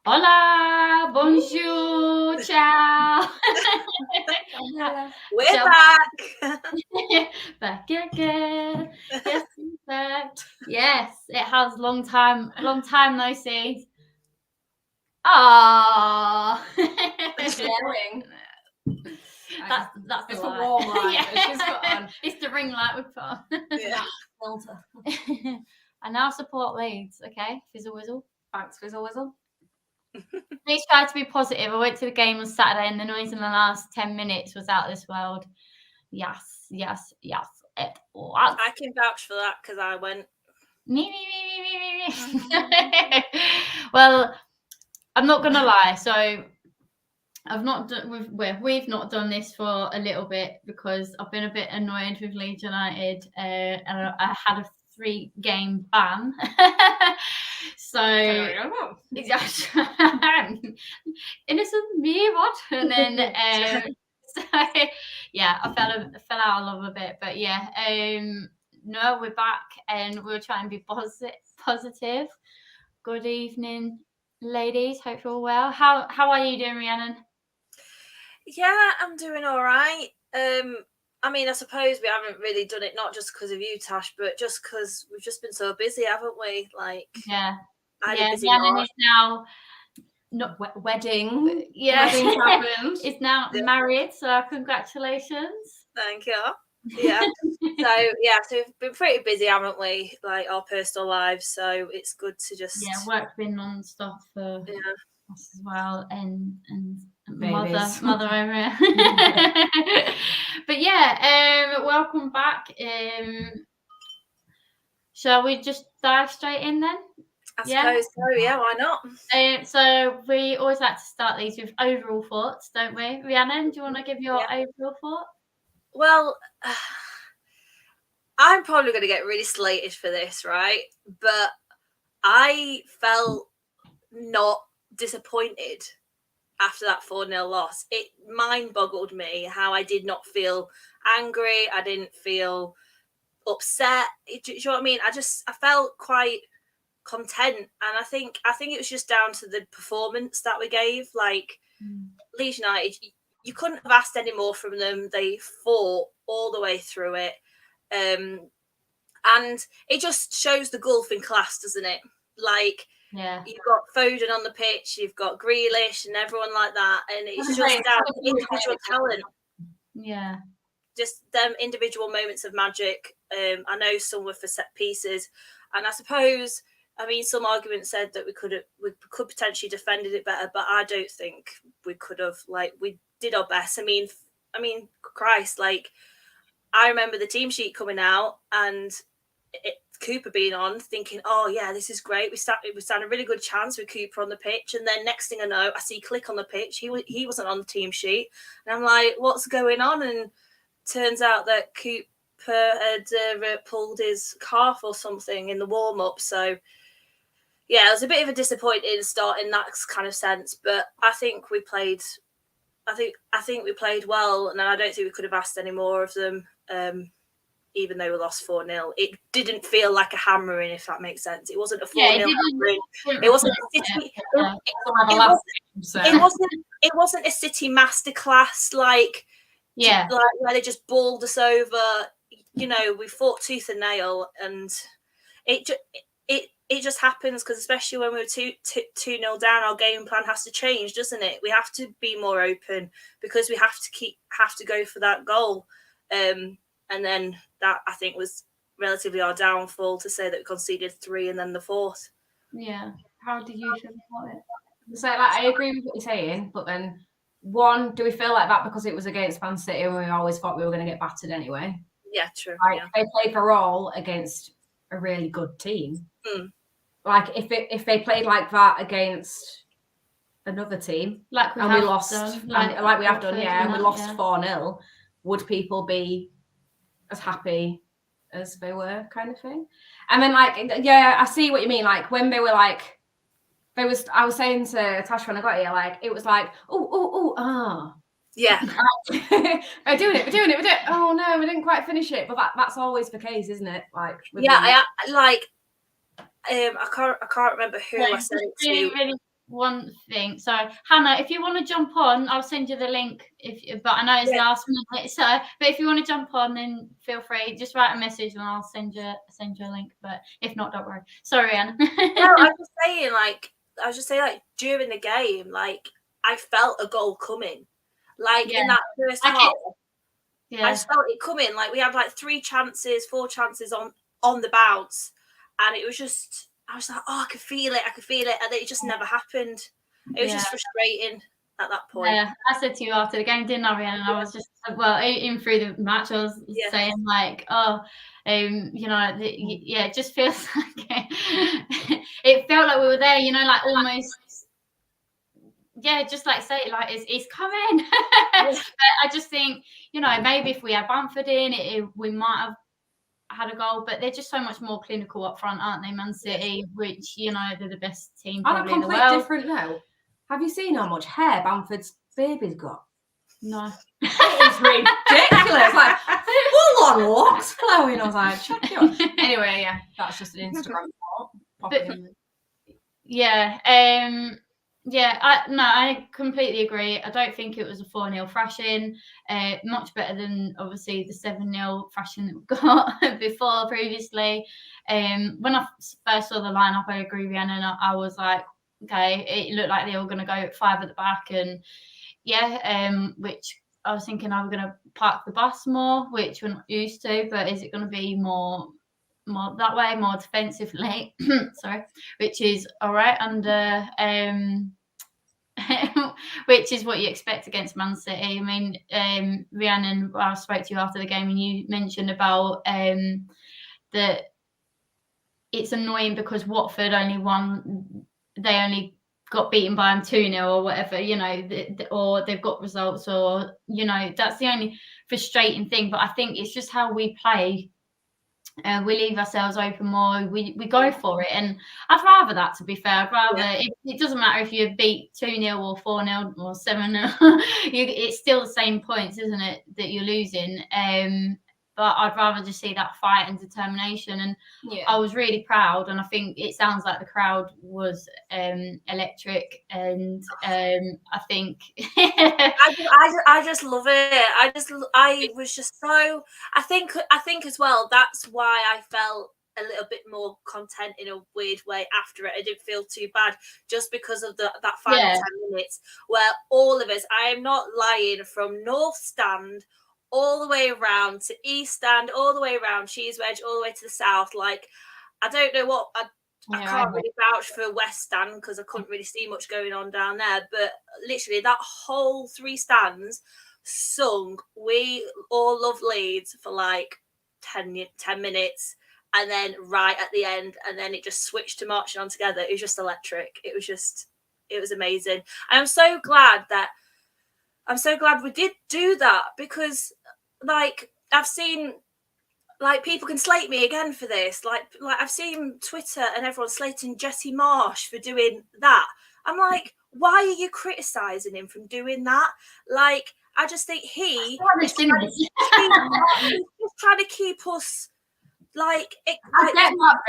Hola, bonjour, ciao. We're back. Back again. Yes, in fact. Yes, it has long time no see. Ah. Glowing. That's It's the a light. warm light Yeah. that she's got on. It's the ring light we've put on. Yeah. Filter. I now support Leeds. Okay, fizzle whizzle. Thanks, Fizzle Whizzle. Please try to be positive. I went to the game on Saturday, and the noise in the last 10 minutes was out of this world. Yes, it was. I can vouch for that because I went. Me. Well, I'm not gonna lie. So I've not done. We've not done this for a little bit because I've been a bit annoyed with Leeds United, and I had a 3-game ban. So exactly, innocent me, what? And then so yeah, I fell out of love a bit, but yeah, no, we're back and we'll try and be positive. Good evening, ladies. Hope you're all well. How are you doing, Rhiannon? Yeah, I'm doing all right. I mean, I suppose we haven't really done it not just because of you, Tash, but just because we've just been so busy, haven't we? Like, yeah, I had a busy Rhiannon March. is now not wedding. yeah, Wedding happened. is now married, so congratulations. Thank you. Yeah. So we've been pretty busy, haven't we? Like our personal lives. So it's good to just work's been non-stop for us as well, and Babies. mother over here. But yeah, welcome back. Shall we just dive straight in then? I suppose so. Yeah, why not? So we always like to start these with overall thoughts, don't we? Rhiannon, do you want to give your overall thought? Well, I'm probably going to get really slated for this, right? But I felt not disappointed after that 4-0 loss. It mind-boggled me how I did not feel angry. I didn't feel upset. Do you know what I mean? I felt quite content, and I think it was just down to the performance that we gave. Like Leeds United, you couldn't have asked any more from them. They fought all the way through it, and it just shows the gulf in class, doesn't it? Like, you've got Foden on the pitch, you've got Grealish and everyone like that, and it's just down to individual talent. Yeah, just them individual moments of magic. I know some were for set pieces, and I suppose, I mean, some arguments said that we could potentially defended it better, but I don't think we could have. Like, we did our best. I mean, Christ, like, I remember the team sheet coming out and Cooper being on, thinking, oh yeah, this is great. We stand a really good chance with Cooper on the pitch, and then next thing I know, I see Click on the pitch. He wasn't on the team sheet, and I'm like, what's going on? And turns out that Cooper had pulled his calf or something in the warm up. So yeah, it was a bit of a disappointing start in that kind of sense, but I think we played. I think we played well, and I don't think we could have asked any more of them. Even though we lost 4-0, it didn't feel like a hammering, if that makes sense. It wasn't a 4-0 hammering. It wasn't a City. It wasn't a City masterclass like where they just balled us over. You know, we fought tooth and nail, and it just happens because, especially when we were 2-0 down, our game plan has to change, doesn't it? We have to be more open because we have to go for that goal. And then that, I think, was relatively our downfall, to say that we conceded 3 and then the 4th. Yeah. How do you feel about it? So, like, I agree with what you're saying, but then, one, do we feel like that because it was against Man City and we always thought we were going to get battered anyway? Yeah, true. Like, they played for all against a really good team. Like, if they played like that against another team, we lost, and we lost 4-0, would people be as happy as they were, kind of thing? And then, like, yeah, I see what you mean. Like, when they were like, I was saying to Tash when I got here, like, it was like, yeah, we're doing it. Oh no, we didn't quite finish it. But that's always the case, isn't it? Like, I like, I can't remember who I said it to. Really one thing. So Hannah, if you want to jump on, I'll send you the link. But I know it's last minute. So, but if you want to jump on, then feel free. Just write a message and I'll send you a link. But if not, don't worry. Sorry, Anna. No, I was just saying, like during the game, like I felt a goal coming, like in that first half. Yeah, I just felt it coming. Like we had like 4 chances on the bounce, and it was just. I was like, oh, I could feel it, and it just never happened. It was just frustrating at that point. Yeah, I said to you after the game, didn't I, Rhiannon? And I was just, well, even through the match, I was saying like, you know, it just feels like it felt like we were there, you know, like almost, just like say it, like it's coming. But I just think, you know, maybe if we had Bamford in, we might have had a goal, but they're just so much more clinical up front, aren't they? Man City, which, you know, they're the best team probably in the world. On a complete different note, have you seen how much hair Bamford's baby's got? No. It is ridiculous. Like full on locks flowing. I was like, anyway, that's just an Instagram thought. I completely agree. I don't think it was a 4-0 thrashing. Much better than obviously the 7-0 thrashing that we got before previously. When I first saw the lineup, I agree with Rhiannon. I was like, okay, it looked like they were going to go at 5 at the back, and which I was thinking, are we going to park the bus more, which we're not used to, but is it going to be more that way, more defensively? Sorry, which is all right under which is what you expect against Man City. I mean, Rhiannon, I spoke to you after the game and you mentioned about that it's annoying because Watford they only got beaten by them 2-0 or whatever, you know, or they've got results, or, you know, that's the only frustrating thing. But I think it's just how we play. We leave ourselves open more. We go for it, and I'd rather that. To be fair, I'd rather it doesn't matter if you beat 2-0 or 4-0 or 7-0. It's still the same points, isn't it, that you're losing? But I'd rather just see that fight and determination. And I was really proud, and I think it sounds like the crowd was electric. And I think I just love it. I was just so. I think as well. That's why I felt a little bit more content in a weird way after it. I didn't feel too bad just because of that final 10 minutes where all of us. I am not lying, from North Stand all the way around to East Stand, all the way around Cheese Wedge, all the way to the South. Like, I don't know what I can't really vouch for West Stand because I couldn't really see much going on down there. But literally, that whole 3 stands sung "We All Love Leeds" for like 10 minutes, and then right at the end, and then it just switched to marching on together. It was just electric. It was amazing. And I'm so glad we did do that, because like I've seen, like, people can slate me again for this. Like I've seen Twitter and everyone slating Jesse Marsch for doing that. I'm like, why are you criticizing him from doing that? Like, I just think he's just trying to keep us like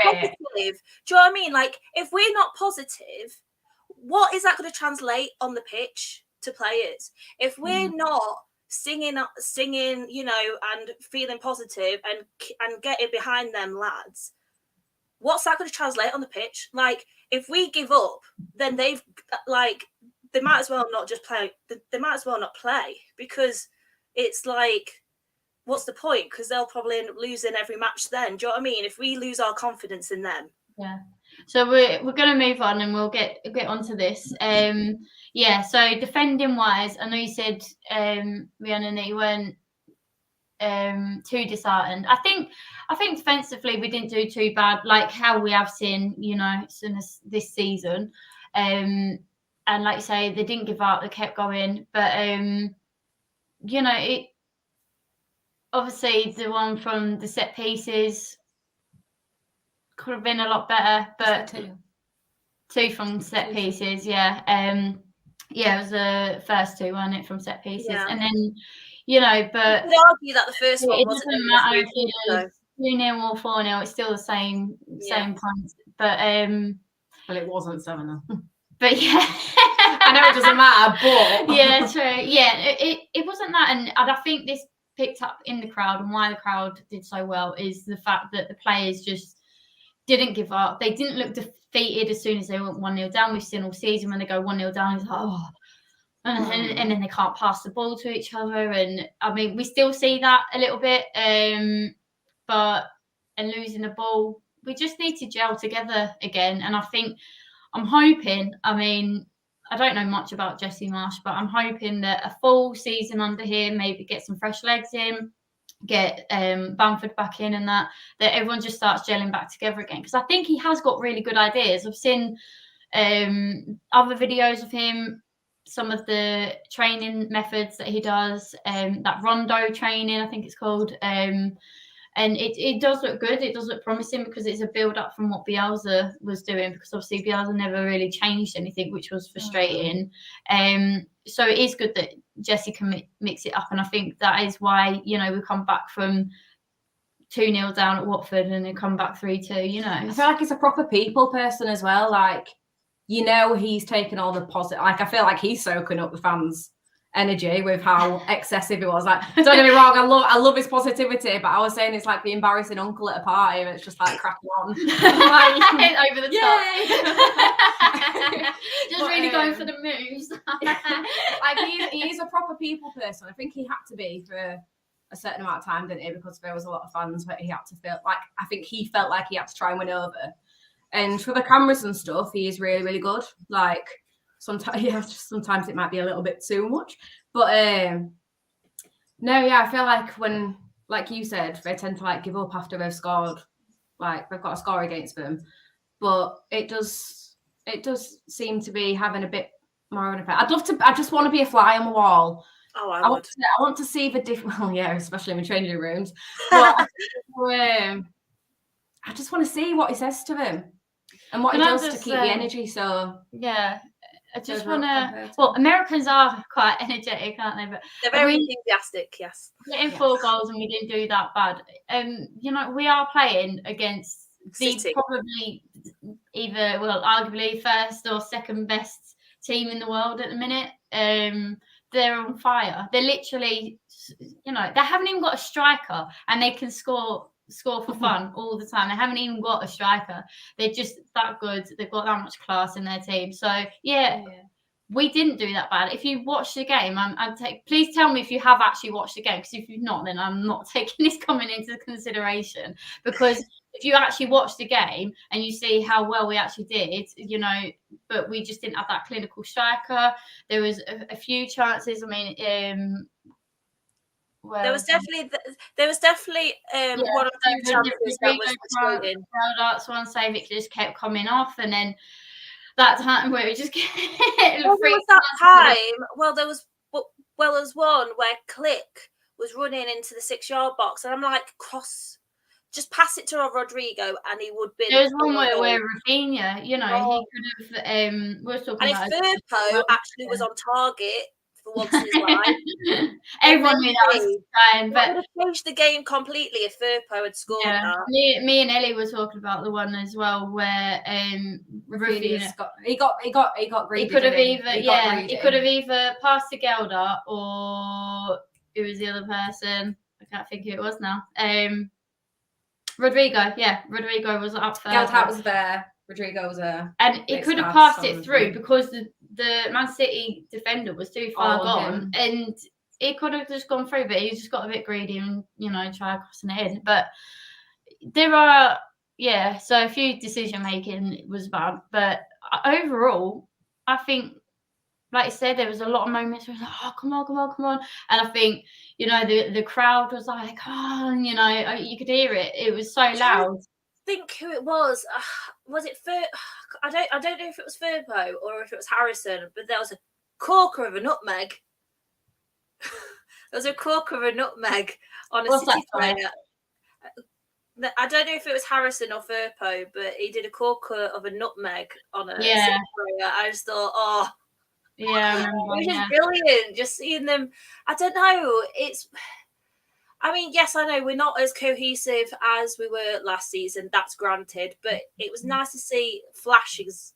positive. Do you know what I mean? Like, if we're not positive, what is that going to translate on the pitch to players? If we're not singing, you know, and feeling positive and getting behind them lads, what's that going to translate on the pitch? Like, if we give up, then they might as well not just play. They might as well not play, because it's like, what's the point? Because they'll probably end up losing every match then. Do you know what I mean? If we lose our confidence in them. Yeah. So we're going to move on, and we'll get onto this. So defending wise, I know you said, Rhiannon, that you weren't too disheartened. I think defensively we didn't do too bad, like how we have seen, you know, since this season. And like you say, they didn't give up, they kept going. But you know, it obviously the one from the set pieces could have been a lot better, but 2 from set pieces, it was the first 2, wasn't it, from set pieces? And then, you know, but you could argue that the first one doesn't matter if it was 2-0 or 4-0, it's still the same points But well, it wasn't 7-0. But yeah, I know it doesn't matter, but yeah, true. Yeah, it wasn't that, and I think this picked up in the crowd, and why the crowd did so well is the fact that the players just didn't give up. They didn't look defeated as soon as they went 1-0 down. We've seen all season when they go 1-0 down, it's like, oh, and then they can't pass the ball to each other. And I mean, we still see that a little bit, but losing the ball, we just need to gel together again. And I think I'm hoping, I mean, I don't know much about Jesse Marsch, but I'm hoping that a full season under him, maybe get some fresh legs in, get Bamford back in, and that everyone just starts gelling back together again. Because I think he has got really good ideas. I've seen other videos of him, some of the training methods that he does, that rondo training, I think it's called. And it does look good. It does look promising because it's a build up from what Bielsa was doing, because obviously Bielsa never really changed anything, which was frustrating. So it is good that Jesse can mix it up. And I think that is why, you know, we come back from 2-0 down at Watford and then come back 3-2, you know. I feel like he's a proper people person as well. Like, you know, he's taken all the positive. Like, I feel like he's soaking up the fans' energy with how excessive it was. Like, don't get me wrong, I love his positivity, but I was saying it's like the embarrassing uncle at a party, and it's just like cracking on, like, over the top. Just really going for the moves. Like, he's a proper people person. I think he had to be for a certain amount of time, didn't he? Because there was a lot of fans, but he had to feel like, I think he felt like he had to try and win over. And for the cameras and stuff, he is really, really good. Like, sometimes it might be a little bit too much, but no, yeah, I feel like when, like you said, they tend to like give up after they've scored, like they've got a score against them, but it does seem to be having a bit more of an effect. I just want to be a fly on the wall. Oh, I want to see the different. Well, yeah, especially in the changing rooms. But, I just want to see what he says to them and what he does to keep the energy. So yeah. I just want to. Well, Americans are quite energetic, aren't they? But they're very enthusiastic. Yes. Getting 4 goals and we didn't do that bad. You know, we are playing against the probably either, well, arguably first or second best team in the world at the minute. They're on fire. They're literally, you know, they haven't even got a striker, and they can score for fun all the time. They haven't even got a striker. They're just that good. They've got that much class in their team. So yeah. We didn't do that bad. If you watched the game, please tell me if you have actually watched the game, because if you've not, then I'm not taking this comment into consideration. Because if you actually watch the game and you see how well we actually did, you know, but we just didn't have that clinical striker. There was a few chances. I mean, well, there was definitely one or two chances that was frustrating. That's one save, it just kept coming off, and then that time where it just there was that time. Well, there was one where Click was running into the 6-yard box, and I'm like, just pass it to Rodrigo, and he would be. There was one where Rafinha, you know, he could have. We were talking about. And if Firpo actually was on target for once in his life, everyone knew that was trying, but would have changed the game completely if Firpo had scored. Yeah, that. Me and Ellie were talking about the one as well where Rafinha got greedy. He could have either passed to Gelder, or who was the other person? I can't think who it was now. Rodrigo. Yeah, Rodrigo was up first. Gelder was there. Rodrigo was there. And he could have passed it through because the Man City defender was too far gone, and it could have just gone through, but he just got a bit greedy and, you know, tried crossing it in. But there are, so a few decision making was bad, but overall, I think, like I said, there was a lot of moments where it was like, oh, come on. And I think, you know, the crowd was like, oh, you know, you could hear it. It was so loud. Think who it was. Was it I don't know if it was Firpo or if it was Harrison, but there was a corker of a nutmeg. There was a corker of a nutmeg on a City player. I don't know if it was Harrison or Firpo, but he did a corker of a nutmeg on a City player. I just thought, yeah, it was just brilliant. Just seeing them. I don't know. I mean, yes, I know we're not as cohesive as we were last season. That's granted, but it was nice to see flashes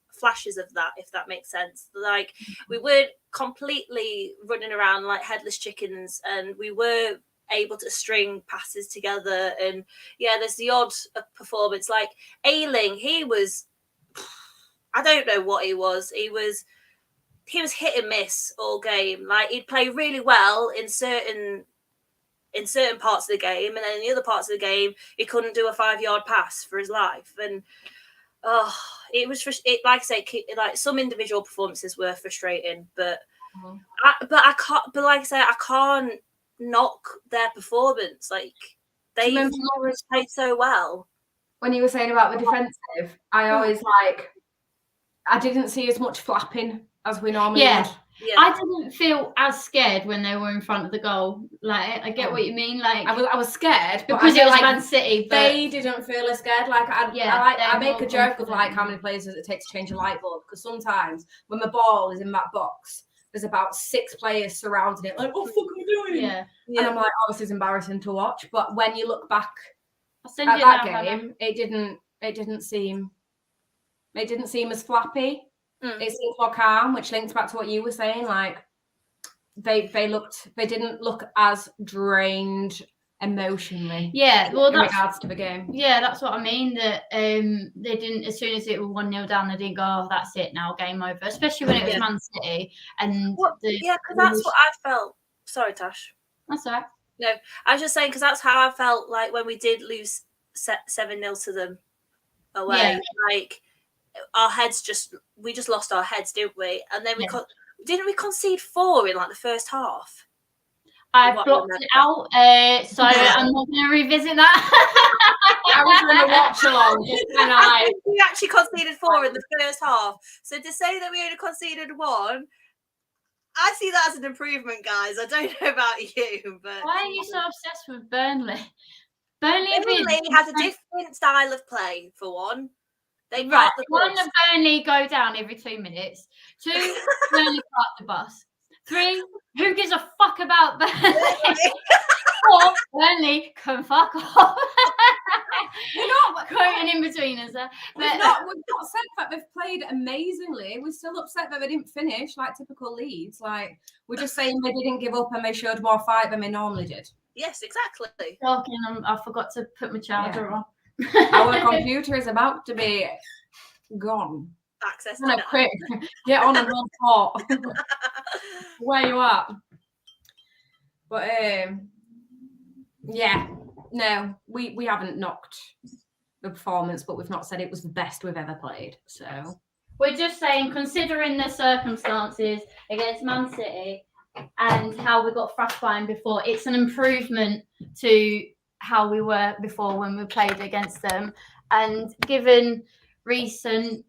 of that, if that makes sense. Like, we weren't completely running around like headless chickens, and we were able to string passes together. And yeah, there's the odd performance like Ayling. He was, I don't know what he was. He was hit and miss all game. Like, he'd play really well in certain parts of the game, and then in the other parts of the game he couldn't do a 5-yard pass for his life. And it was like I say, like, some individual performances were frustrating, but I can't, but like I say, I can't knock their performance. Like, they played so well. When you were saying about the defensive, I always I didn't see as much flapping as we normally would. Yeah. I didn't feel as scared when they were in front of the goal. Like, I get what you mean. Like, I was scared because it was Man City. But they didn't feel as scared. Like, I make a joke of like how many players does it take to change a light bulb? Because sometimes when the ball is in that box, there's about 6 players surrounding it. Like, what the fuck are we doing? Yeah. And I'm like, oh, this is embarrassing to watch. But when you look back at that game, it didn't seem as flappy. It seemed more calm, which links back to what you were saying. Like, they didn't look as drained emotionally. Yeah, well, in regards to the game. Yeah, that's what I mean. That they didn't, as soon as it was 1-0 down, they didn't go, oh, that's it now, game over. Especially when it was Man City. And because that's what I felt. Sorry, Tash. That's all right. No, I was just saying, because that's how I felt like when we did lose 7-0 to them away. Yeah. Like, our heads we just lost our heads, didn't we? And then didn't we concede 4 in like the first half? I blocked it out, so I'm not going to revisit that. I was going to watch along. We actually conceded 4 in the first half. So to say that we only conceded 1, I see that as an improvement, guys. I don't know about you, but why are you so obsessed with Burnley? Burnley has a different style of play, for one. One, Burnley go down every 2 minutes. 2, Burnley park the bus. 3, who gives a fuck about Burnley? 4, Burnley can fuck off. We're not quoting in between us. We've not said that they've played amazingly. We're still upset that they didn't finish, like typical Leeds. Like, we're just saying they didn't give up and they showed more fight than they normally did. Yes, exactly. Talking, I forgot to put my charger on. Our computer is about to be gone. Access to quick. Get on and on top. Where you at? But no, we haven't knocked the performance, but we've not said it was the best we've ever played. So we're just saying, considering the circumstances against Man City and how we got frostbitten before, it's an improvement to how we were before when we played against them. And given recent,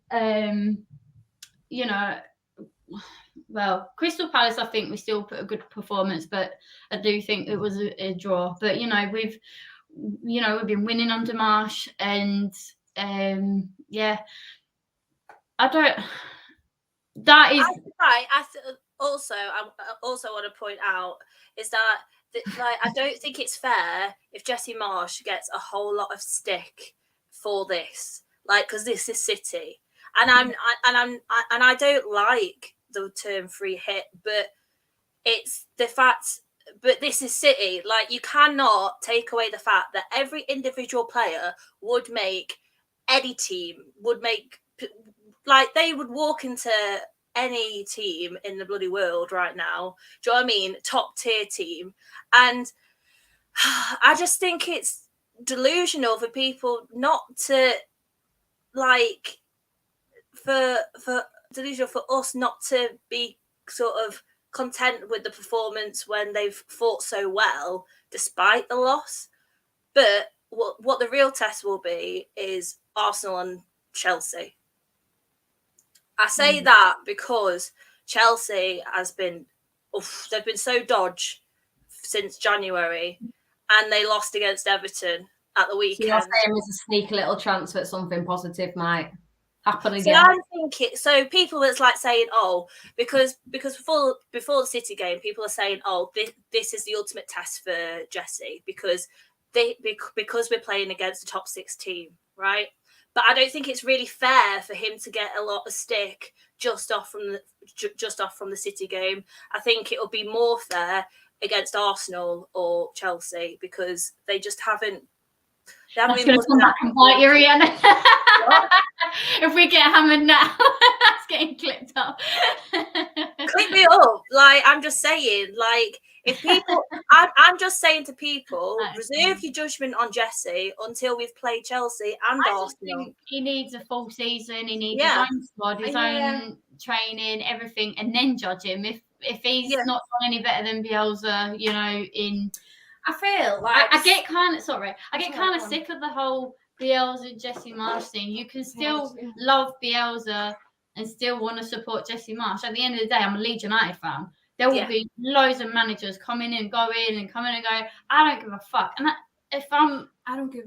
Crystal Palace, I think we still put a good performance, but I do think it was a draw. But, we've been winning under Marsch, and I also want to point out is that I don't think it's fair if Jesse Marsch gets a whole lot of stick for this, because this is City, and I don't like the term free hit, but it's the fact. But this is City. Like, you cannot take away the fact that every individual player would make any team they would walk into any team in the bloody world right now. Do you know what I mean? Top tier team. And I just think it's delusional for people not to delusional for us not to be sort of content with the performance when they've fought so well despite the loss. But what the real test will be is Arsenal and Chelsea. I say that because Chelsea they've been so dodge since January, and they lost against Everton at the weekend. So you're saying there's a sneaky little chance that something positive might happen See, again. I'm thinking, so people that's like saying, oh, because before the City game, people are saying, oh, this is the ultimate test for Jessie because we're playing against a top 6 team, right? But I don't think it's really fair for him to get a lot of stick just off from the City game. I think it'll be more fair against Arsenal or Chelsea because they just haven't. That's going to come back and bite you, Rihanna. If we get hammered now, that's getting clipped up. Clip me up. Like, I'm just saying, like, if people, I'm just saying to people, reserve your judgment on Jessie until we've played Chelsea and Arsenal. Think he needs a full season. He needs his own squad, his own training, everything, and then judge him. If he's not done any better than Bielsa, you know, I feel like I get kind of sick of the whole Bielsa Jesse Marsch thing. You can still love Bielsa and still want to support Jesse Marsch. At the end of the day, I'm a Leeds United fan. There will be loads of managers come in and go. I don't give a fuck. And I don't give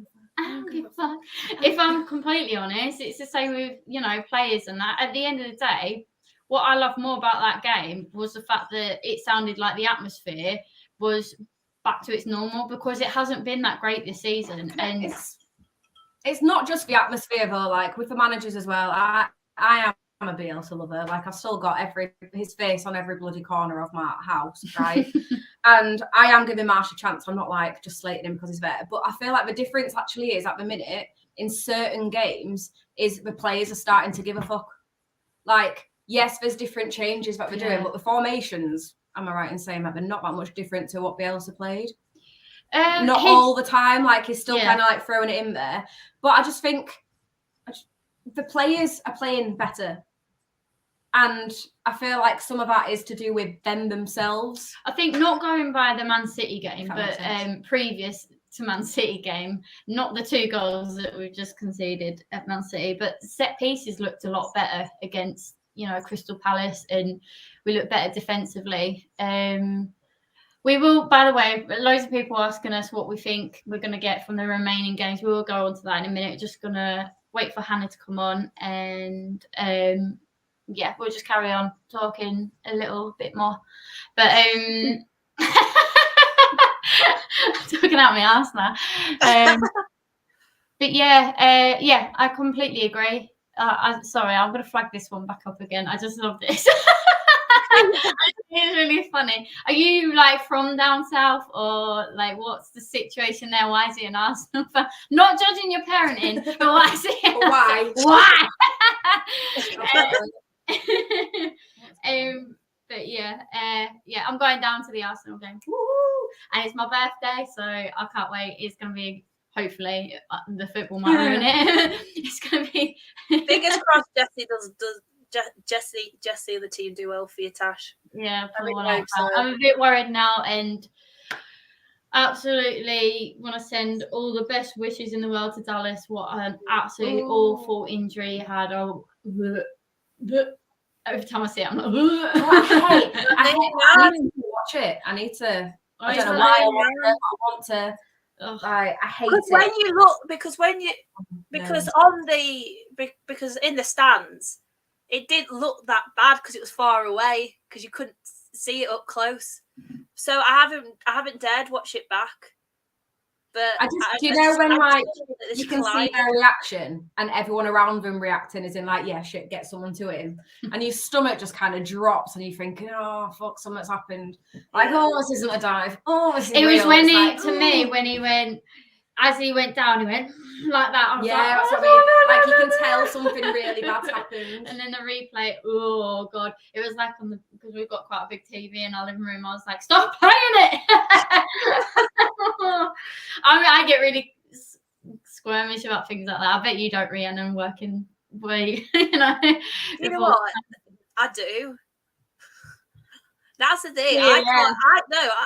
a fuck. If I'm completely honest, it's the same with, you know, players and that. At the end of the day, what I love more about that game was the fact that it sounded like the atmosphere was back to its normal because it hasn't been that great this season. And it's not just the atmosphere though, like with the managers as well. I am a Bielsa lover. Like I've still got his face on every bloody corner of my house, right? And I am giving Marsch a chance. I'm not like just slating him because he's better. But I feel like the difference actually is at the minute in certain games is the players are starting to give a fuck. Like, yes, there's different changes that they're doing, but the formations, am I right in saying that they're not that much different to what Bielsa played? Not all the time. Like he's still kind of like throwing it in there. But I just think the players are playing better. And I feel like some of that is to do with them themselves. I think not going by the Man City game, but previous to Man City game, not the 2 goals that we've just conceded at Man City, but set pieces looked a lot better against, you know, Crystal Palace, and we look better defensively. We will, by the way, loads of people asking us what we think we're going to get from the remaining games. We will go on to that in a minute. Just going to wait for Hannah to come on and we'll just carry on talking a little bit more. But talking out my ass now. But I completely agree. Sorry, I'm going to flag this one back up again. I just love this. It's really funny. Are you like from down south, or like what's the situation there? Why is he an Arsenal fan? Not judging your parenting, but why is he? Why? But I'm going down to the Arsenal game. Woo! And it's my birthday, so I can't wait. It's gonna be, hopefully, the football might ruin it. It's gonna be. Fingers crossed, Jessie does. Jessie and the team do well for you, Tash. Yeah, I'm a bit worried now, and absolutely want to send all the best wishes in the world to Dallas. What an absolutely awful injury he had. Every time I see it, I'm like, I need to watch it. I don't know why I want to. I hate it. When you look, because in the stands, it didn't look that bad because it was far away because you couldn't see it up close. So I haven't dared watch it back. But do you know when like you can see their reaction and everyone around them reacting is in like, yeah, shit, get someone to him, and your stomach just kind of drops and you're thinking, oh fuck, something's happened. Like, oh, this isn't a dive. Oh, this is it real. Was when when he went. As he went down, he went like that. That's what I mean. Like you can tell something really bad's happened. And then the replay, oh god, it was like because we've got quite a big TV in our living room. I was like, stop playing it. I get really squirmish about things like that. I bet you don't, Rhiannon, working way, You know what? I do. That's the thing. Yeah.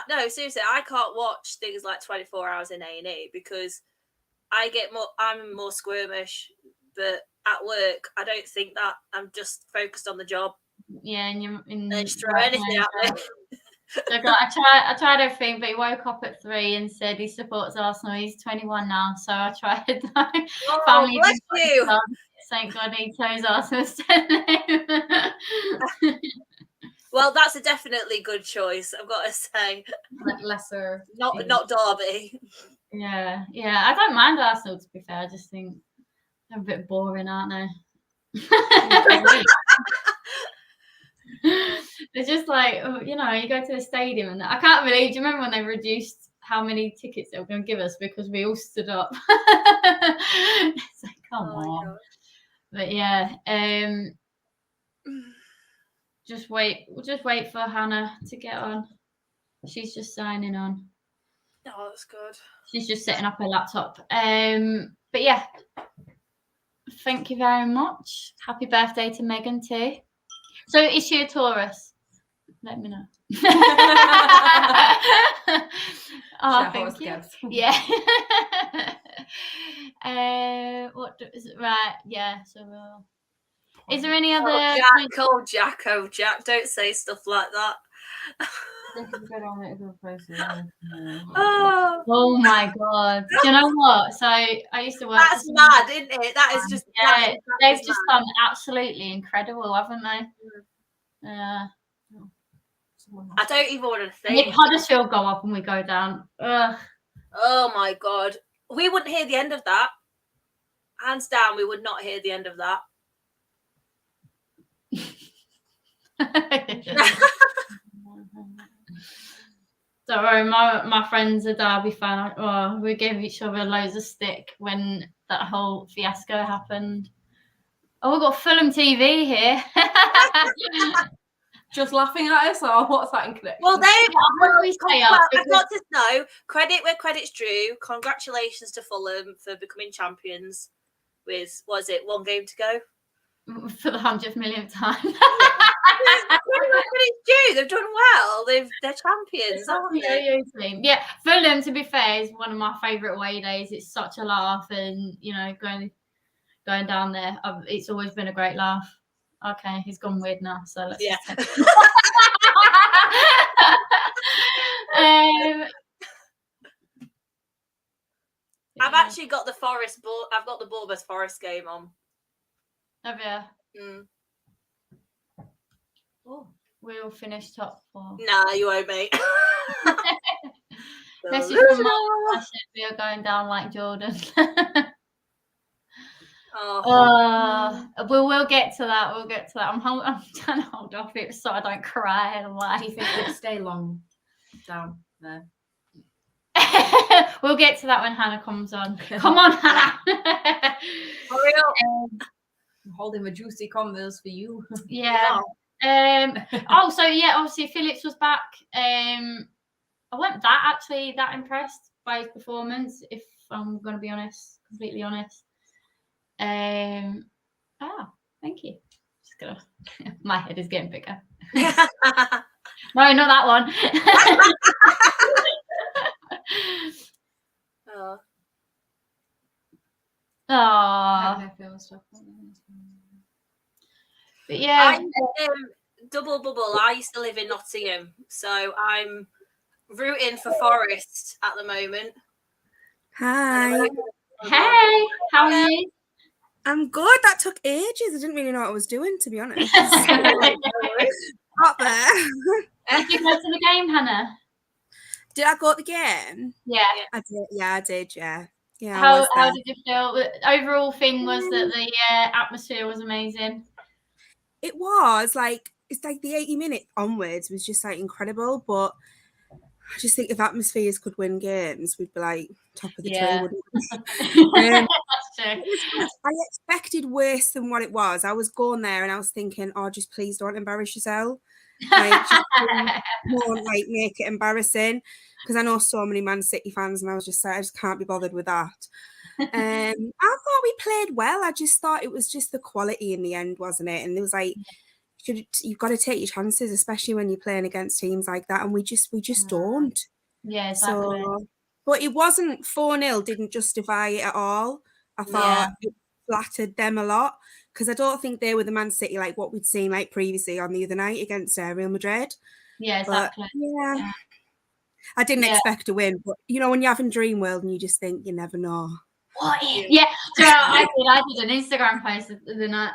No, seriously, I can't watch things like 24 Hours in A&E because I'm more squirmish. But at work, I don't think that. I'm just focused on the job. Yeah, and just throw anything at me. So I tried everything, but he woke up at 3 and said he supports Arsenal. He's 21 now, so I tried. Oh, bless you. Thank God he chose Arsenal's name. Well, that's a definitely good choice, I've got to say. Like lesser. Not Derby. Yeah. I don't mind Arsenal, to be fair. I just think they're a bit boring, aren't they? They're just like, you go to the stadium and I can't believe. Do you remember when they reduced how many tickets they were going to give us because we all stood up? It's like, come on. God. But yeah, just wait. We'll just wait for Hannah to get on. She's just signing on. Oh, that's good. She's just setting up her laptop. But yeah, thank you very much. Happy birthday to Megan too. So is she a Taurus? Let me know. Thank you. Yeah. What is it? Right. Yeah. So is there any other? Jack. Don't say stuff like that. Oh my God. Do you know what? So I used to work. That's mad, isn't it? That is just. Yeah, they've just done absolutely incredible, haven't they? Yeah. I don't even want to think. If Huddersfield go up and we go down, ugh. Oh my God, we wouldn't hear the end of that. Hands down, we would not hear the end of that. Don't worry, my friend's a Derby fan. Oh, we gave each other loads of stick when that whole fiasco happened. Oh, we've got Fulham TV here. Just laughing at us, or what's that in connection? Well, I've got to know, credit where credit's due. Congratulations to Fulham for becoming champions with, was it, 1 game to go? For the 100th millionth time. Credit where credit's due. They've done well. They're champions, aren't they? Yeah, Fulham, to be fair, is one of my favourite away days. It's such a laugh, and going down there, it's always been a great laugh. Okay, he's gone weird now, so let's just I've actually got the Forest ball. I've got the Bournemouth Forest game on. Have you? Mm. Oh, we'll finish top 4. Nah, you won't, mate. Message from Mark, I said we are going down like Jordan. We'll get to that. I'm trying to hold off it so I don't cry. Do you think we'll stay long down there? We'll get to that when Hannah comes on. Come on, Hannah. Hurry up. I'm holding the juicy combos for you. Yeah. Obviously Phillips was back. I wasn't that impressed by his performance, if I'm going to be honest, completely honest. Thank you. Just gonna. My head is getting bigger. No, not that one. But yeah, double bubble. I used to live in Nottingham, so I'm rooting for Forest at the moment. Hi. Hey, how are you? I'm good. That took ages. I didn't really know what I was doing, to be honest. Up there. Did you go to the game, Hannah? Did I go to the game? Yeah. I did. Yeah, I did. Yeah. Yeah. How did you feel? The overall thing was that the atmosphere was amazing. It was it's like the 80-minute onwards was just like incredible, but I just think if atmospheres could win games, we'd be like top of the tree, wouldn't we? That's true. I expected worse than what it was. I was going there and I was thinking, oh, just please don't embarrass yourself. Just don't make it embarrassing, because I know so many Man City fans, and I was just like, I just can't be bothered with that. I thought we played well. I just thought it was just the quality in the end, wasn't it? And it was like, you've got to take your chances, especially when you're playing against teams like that, and we just don't. Yeah, exactly. So, but it wasn't 4-0, didn't justify it at all. I thought it flattered them a lot, because I don't think they were the Man City like what we'd seen like previously on the other night against Real Madrid. Yeah, exactly. I didn't expect to win, but when you're having dream world and you just think you never know. What? Yeah. So I did an Instagram post the night,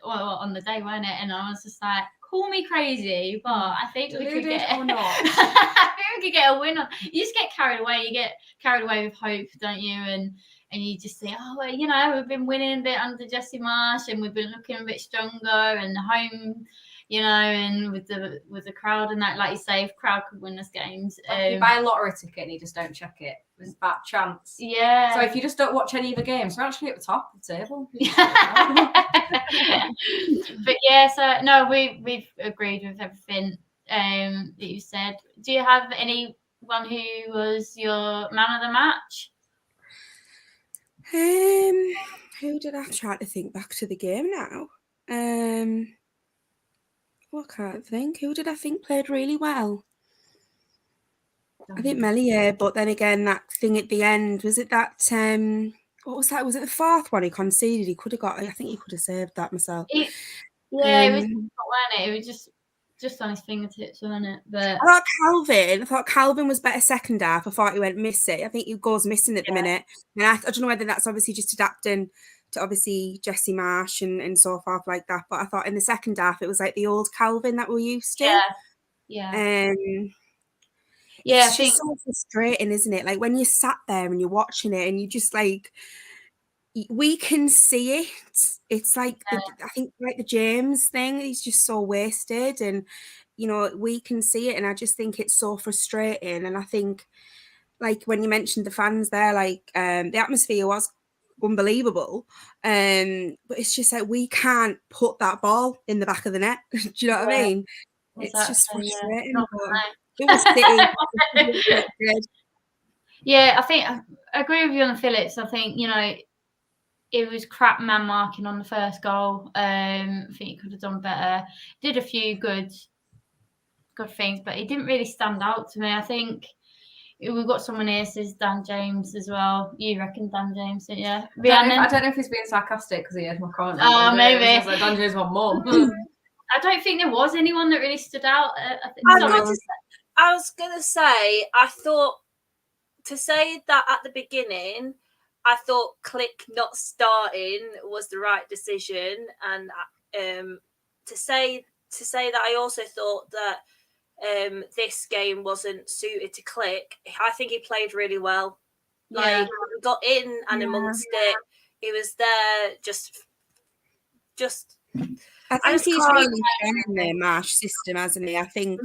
on the day, wasn't it? And I was just like, call me crazy, but I think we could get or not. I think we could get a win on. You just get carried away. You get carried away with hope, don't you? And you just say, oh, well, we've been winning a bit under Jesse Marsch, and we've been looking a bit stronger, and home, and with the crowd and that, like you say, if crowd could win us games. Like you buy a lottery ticket and you just don't check it. There's that chance. Yeah. So if you just don't watch any of the games, we're actually at the top of the table. But yeah, so no, we've agreed with everything that you said. Do you have anyone who was your man of the match? Who did I try to think back to the game now? I can't think. Who did I think played really well? I think Melier, but then again, that thing at the end, was it that what was that? Was it the fourth one he conceded? He could have got. I think he could have saved that myself. It was, wasn't it? It was just on his fingertips, wasn't it? But I thought Calvin was better second half. I thought he went missing. I think he goes missing at the minute. And I don't know whether that's obviously just adapting to obviously Jesse Marsch and so forth like that. But I thought in the second half it was like the old Calvin that we're used to. Yeah. It's just so frustrating, isn't it? Like when you sat there and you're watching it and you just like, we can see it. It's like I think like the James thing. He's just so wasted, and we can see it. And I just think it's so frustrating. And I think, like when you mentioned the fans there, like the atmosphere was unbelievable. But it's just like we can't put that ball in the back of the net. Do you know what I mean? It's just frustrating. It was City. Yeah, I think I agree with you on the Phillips. I think it was crap man marking on the first goal. I think he could have done better. Did a few good things, but he didn't really stand out to me. I think we've got someone here says Dan James as well. You reckon Dan James? Yeah. I don't know if he's being sarcastic because he had my comment. Oh, maybe. Like Dan James on mum. I don't think there was anyone that really stood out. I was gonna say, I thought to say that at the beginning, I thought Click not starting was the right decision, and to say that I also thought that this game wasn't suited to Click. I think he played really well. Like he got in and amongst it, he was there. I think he's really in the Marsch system, hasn't he? I think.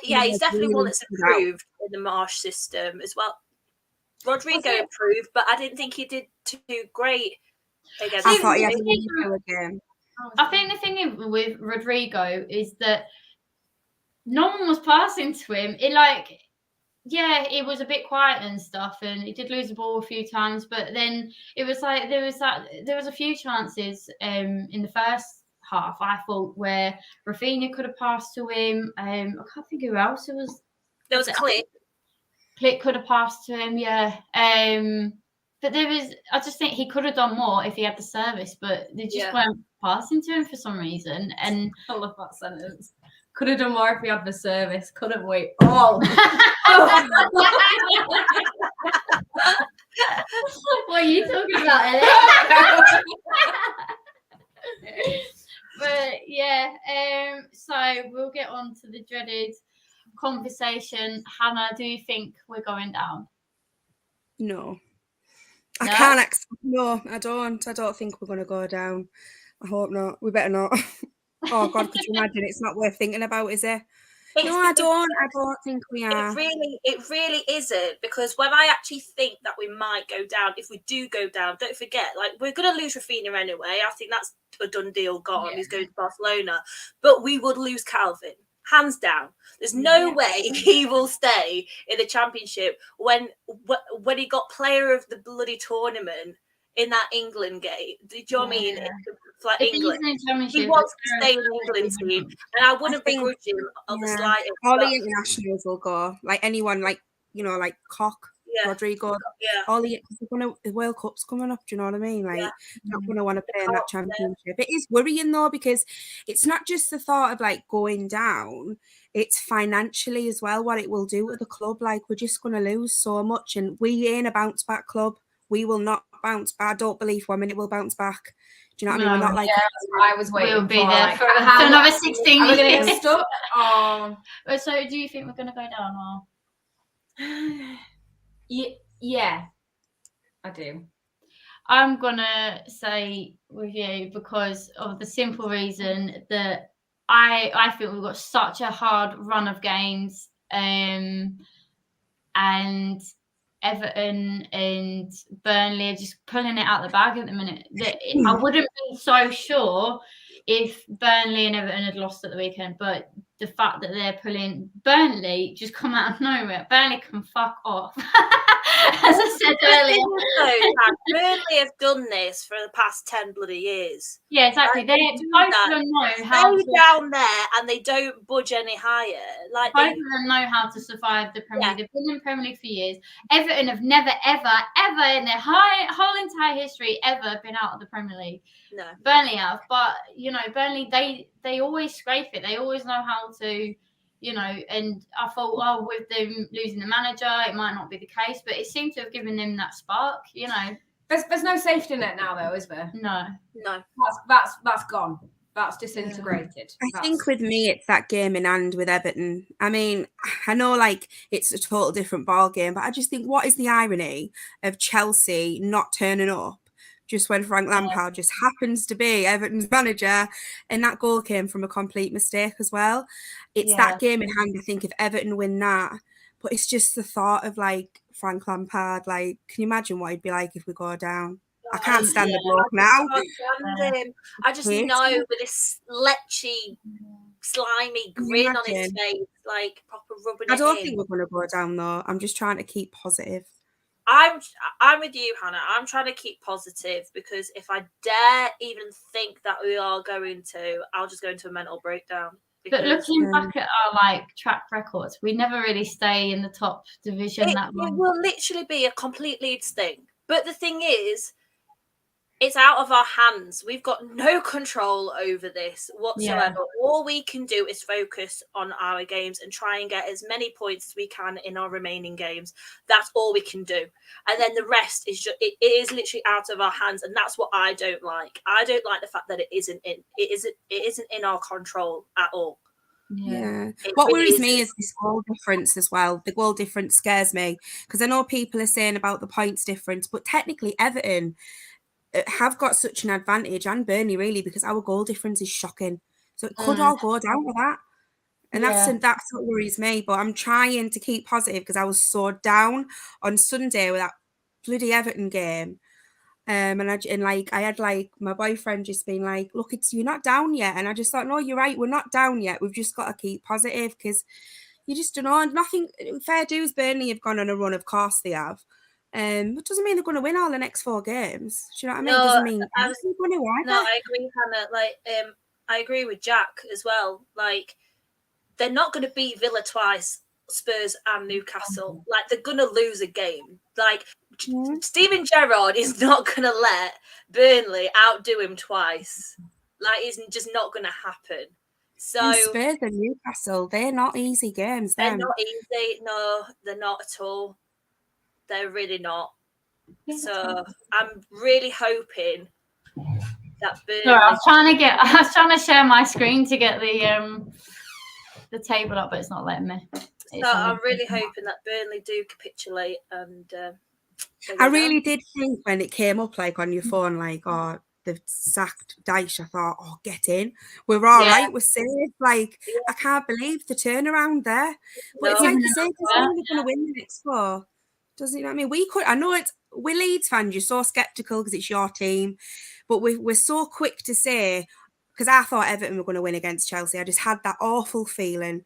He's definitely one that's improved in the Marsch system as well. Rodrigo improved, but I didn't think he did too great against. I thought he had a really good game. I think the thing with Rodrigo is that no one was passing to him. It was a bit quiet and stuff, and he did lose the ball a few times. But then it was like there was a few chances in the first half, I thought, where Rafinha could have passed to him. I can't think who else it was. There was Click. Click could have passed to him, but I just think he could have done more if he had the service, but they just weren't passing to him for some reason. And I love that sentence. Could have done more if he had the service. Couldn't wait. Oh. What are you talking about, Ellie? But so we'll get on to the dreaded conversation. Hannah, do you think we're going down? No. I can't. No, I don't. I don't think we're going to go down. I hope not. We better not. Oh God, could you imagine? It's not worth thinking about, is it? No, I don't. I don't think we are. It really isn't, because when I actually think that we might go down, if we do go down, don't forget, like, we're going to lose Rafinha anyway. I think that's a done deal. Gone. He's going to Barcelona, but we would lose Calvin. Hands down. There's no way he will stay in the Championship when he got player of the bloody tournament in that England game. Do you know what I mean? For England. He wants to stay in the England team, and I wouldn't begrudge him of the slightest. All the internationals will go. Like anyone, like Koch, Rodrigo. All the World Cup's coming up. Do you know what I mean? Like, not going to want to play in that Championship. It is worrying though, because it's not just the thought of like going down. It's financially as well what it will do to the club. Like, we're just going to lose so much, and we ain't a bounce back club. we will not bounce back. I don't believe 1 minute we'll bounce back. Do you know what I mean? We're not like I was waiting. We'll be for, there like, for how another long- 16 Are we going to years. get stuck? Oh, So do you think we're going to go down or? yeah, I do. I'm gonna say with you because of the simple reason that I think we've got such a hard run of games, and Everton and Burnley are just pulling it out the bag at the minute. I wouldn't be so sure if Burnley and Everton had lost at the weekend, but the fact that they're pulling Burnley just come out of nowhere. Burnley can fuck off. As I said earlier. Burnley have done this for the past 10 bloody years. Yeah, exactly. Like, they both of them know how to down there and they don't budge any higher. Like both of them know how to survive the Premier League. They've been in Premier League for years. Everton have never, ever in their whole entire history ever been out of the Premier League. No. Burnley have, but Burnley they always scrape it. They always know how to, and I thought, well, with them losing the manager, it might not be the case, but it seemed to have given them that spark, There's no safety net now, though, is there? No. That's gone. That's disintegrated. I think with me, it's that game in hand with Everton. I mean, I know like it's a total different ball game, but I just think, what is the irony of Chelsea not turning up just when Frank Lampard just happens to be Everton's manager, and that goal came from a complete mistake as well. It's that game in hand. I think if Everton win that, but it's just the thought of like Frank Lampard. Like, can you imagine what he'd be like if we go down? I can't stand the bloke now. I just know with this lechy, slimy grin on his face, like proper rubbing it in. I don't think we're going to go down though. I'm just trying to keep positive. I'm with you, Hannah. I'm trying to keep positive because if I dare even think that we are going to, I'll just go into a mental breakdown. But looking back at our track records, we never really stay in the top division that long. It will literally be a complete Leeds thing. But the thing is, it's out of our hands. We've got no control over this whatsoever. Yeah. All we can do is focus on our games and try and get as many points as we can in our remaining games. That's all we can do. And then the rest is just, it is literally out of our hands. And that's what I don't like. I don't like the fact that it isn't in our control at all. Yeah. What worries me is this goal difference as well. The goal difference scares me because I know people are saying about the points difference, but technically Everton have got such an advantage, and Burnley really, because our goal difference is shocking. So it could all go down with that. And that's what worries me. But I'm trying to keep positive because I was so down on Sunday with that bloody Everton game. And I had my boyfriend just being like, look, you're not down yet. And I just thought, no, you're right, we're not down yet. We've just got to keep positive because you just don't know. Nothing fair dues. Burnley have gone on a run, of course they have. It doesn't mean they're going to win all the next 4 games. Do you know what I mean? No, it doesn't mean they're going to win. No, I agree, Hannah. I agree with Jack as well. Like, they're not going to beat Villa twice, Spurs and Newcastle. Like, they're going to lose a game. Like, Steven Gerrard is not going to let Burnley outdo him twice. Like, it's just not going to happen. So and Spurs and Newcastle, they're not easy games. They're not easy. No, they're not at all. They're really not. So I'm really hoping that Burnley. Sorry, I was trying to share my screen to get the table up, but it's not letting me. So I'm really hoping that Burnley do capitulate and. I really did think when it came up on your phone, they've sacked Dyche. I thought, get in. We're all right. We're safe. I can't believe the turnaround there. But it's like the same as we're going to win the next 4. Doesn't you know what I mean? I know we're Leeds fans, you're so sceptical because it's your team, but we're so quick to say, because I thought Everton were going to win against Chelsea. I just had that awful feeling.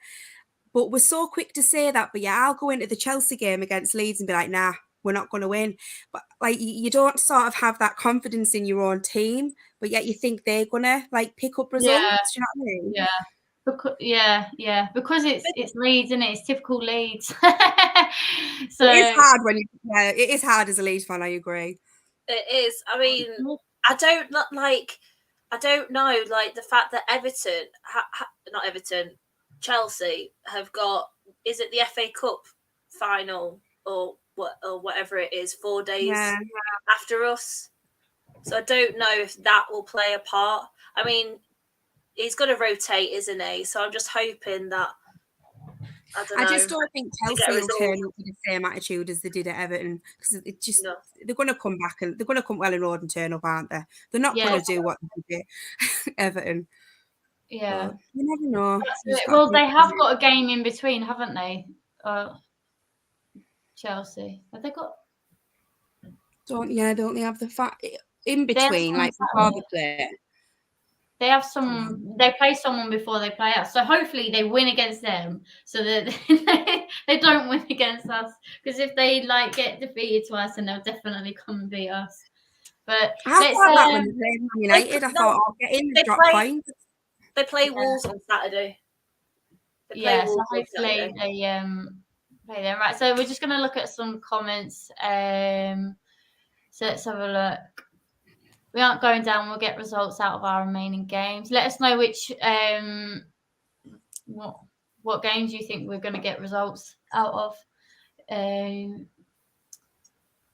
But we're so quick to say that, but I'll go into the Chelsea game against Leeds and be like, nah, we're not going to win. But you don't sort of have that confidence in your own team, but yet you think they're going to pick up results. Yeah. Do you know what I mean? Yeah. Because it's Leeds, and it's typical Leeds. So it is hard it is hard as a Leeds fan. I agree. It is. I mean, I don't know, the fact that Everton, not Everton, Chelsea have got. Is it the FA Cup final or or whatever it is, 4 days Yeah. after us. So I don't know if that will play a part. I mean, he's going to rotate, isn't he? So I'm just hoping that, I don't know. I just don't think we get a Chelsea will result. turn up with the same attitude as they did at Everton, because it just No. they're going to come back and they're going to come well in road and turn up, aren't they? They're not Yeah. going to do what they did Everton. Yeah. But you never know. You just Well, gotta they keep- have got a game in between, haven't they? Chelsea. Have they got? don't they have the fact in They have between, some like before they play? They have some. They play someone before they play us, so hopefully they win against them, so that they don't win against us. Because if they like get defeated twice, then they'll definitely come and beat us. But I let's thought that when they played Man United, I thought, I'll get in they and drop play- points. They play Wolves on Saturday. They play yeah, so Wolves on hopefully Saturday. they play them. Right, so we're just gonna look at some comments. So let's have a look. We aren't going down. We'll get results out of our remaining games. Let us know which what games you think we're going to get results out of.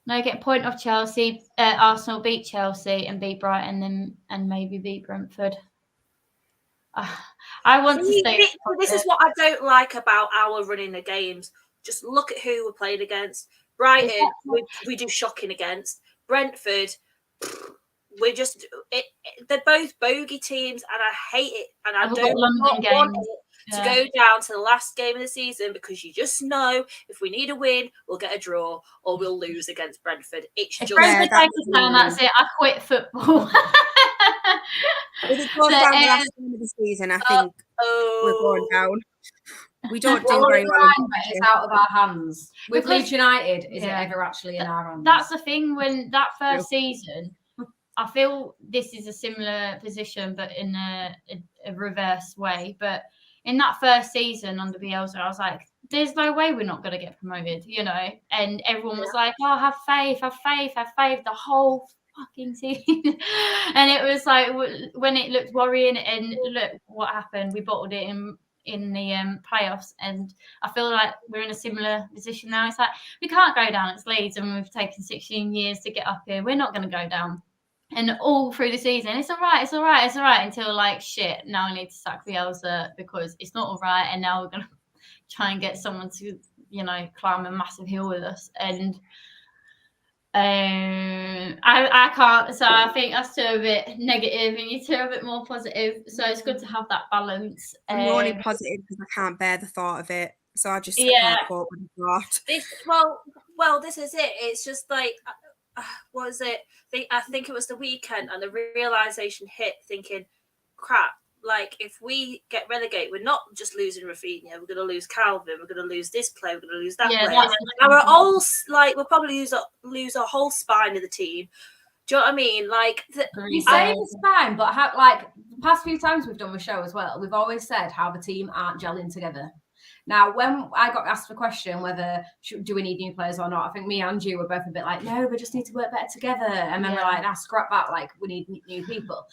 No, get point off Chelsea. Arsenal beat Chelsea and beat Brighton, and maybe beat Brentford. I want to stay. This is what I don't like about our running the games. Just look at who we're playing against. Brighton, we do shocking against. Brentford, we're just they're both bogey teams, and I hate it. And I don't want it to go down to the last game of the season, because you just know if we need a win, we'll get a draw or we'll lose against Brentford. It's if just Brentford take us down, that's it. I quit football. If it goes down the last game of the season, I think we're going down. We don't do very well. It's out of our hands. With Because- Leeds United, is it ever actually in our hands? That's the thing. When that first season, I feel this is a similar position, but in a reverse way. But in that first season under Bielsa, I was like, there's no way we're not going to get promoted, you know? And everyone was like, oh, have faith, have faith, have faith, the whole fucking team. And it was like, when it looked worrying, and look what happened, we bottled it in the playoffs. And I feel like we're in a similar position now. It's like, we can't go down. It's Leeds, and we've taken 16 years to get up here. We're not going to go down. And all through the season, it's all right, it's all right, it's all right, until like, shit, now I need to sack Bielsa because it's not all right, and now we're going to try and get someone to, you know, climb a massive hill with us. And I can't, so I think that's too a bit negative, and you two are a bit more positive, so it's good to have that balance. I'm only positive because I can't bear the thought of it, so I can't cope with the thought. Well, this is it. It's just like, what was it? I think it was the weekend, and the realization hit, thinking, crap, like if we get relegated, we're not just losing Rafinha, we're going to lose Calvin, we're going to lose this player, we're going to lose that player. And we're all like, we'll probably lose our whole spine of the team. Do you know what I mean? Like, you say it's fine, but like the past few times we've done the show as well, we've always said how the team aren't gelling together. Now, when I got asked the question whether do we need new players or not, I think me and you were both a bit like, no, we just need to work better together. And then we're like, nah, scrap that, like we need new people.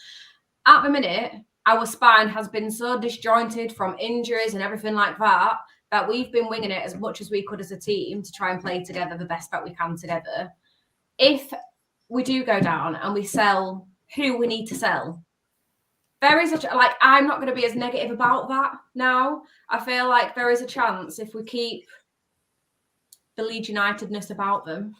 At the minute, our spine has been so disjointed from injuries and everything like that, that we've been winging it as much as we could as a team to try and play together the best that we can together. If we do go down and we sell who we need to sell, there is I'm not going to be as negative about that now. I feel like there is a chance if we keep the Leeds Unitedness about them.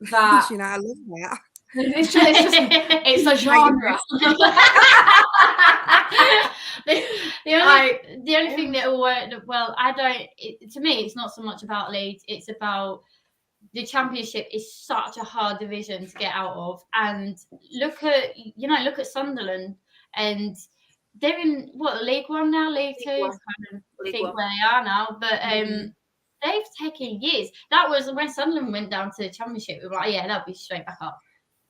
That You know, I love that. It's a genre. the only thing that will work well, to me, it's not so much about Leeds, it's about the Championship is such a hard division to get out of. And look at Sunderland, and they're in League One now, League Two. I kind of think where they are now, but they've taken years. That was when Sunderland went down to the Championship. We were like, yeah, they'll be straight back up.